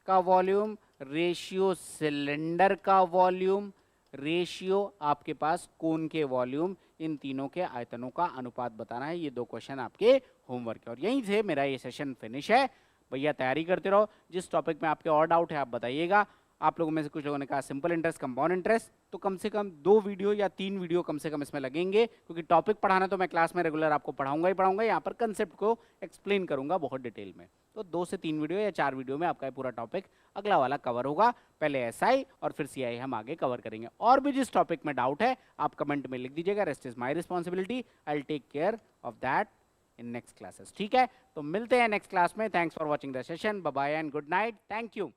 का वॉल्यूम रेशियो सिलेंडर का वॉल्यूम रेशियो आपके पास कोन के वॉल्यूम, इन तीनों के आयतनों का अनुपात बताना है। ये दो क्वेश्चन आपके होमवर्क के, और यहीं से मेरा ये सेशन फिनिश है। भैया तैयारी करते रहो, जिस टॉपिक में आपके और डाउट है आप बताइएगा। आप लोगों में से कुछ लोगों ने कहा सिंपल इंटरेस्ट, कंपाउंड इंटरेस्ट, तो कम से कम 2 वीडियो या 3 वीडियो कम से कम इसमें लगेंगे, क्योंकि टॉपिक पढ़ाना तो मैं क्लास में रेगुलर आपको पढ़ाऊंगा ही पढ़ाऊंगा, यहाँ पर कंसेप्ट को एक्सप्लेन करूंगा बहुत डिटेल में। तो 2 से 3 वीडियो या 4 वीडियो में आपका पूरा टॉपिक अगला वाला कवर होगा। पहले एसआई और फिर सीआई हम आगे कवर करेंगे। और भी जिस टॉपिक में डाउट है आप कमेंट में लिख दीजिएगा, rest is my responsibility, I will take care of that in next classes. ठीक है, तो मिलते हैं नेक्स्ट क्लास में। Thanks for watching the session, bye bye and good night, thank you.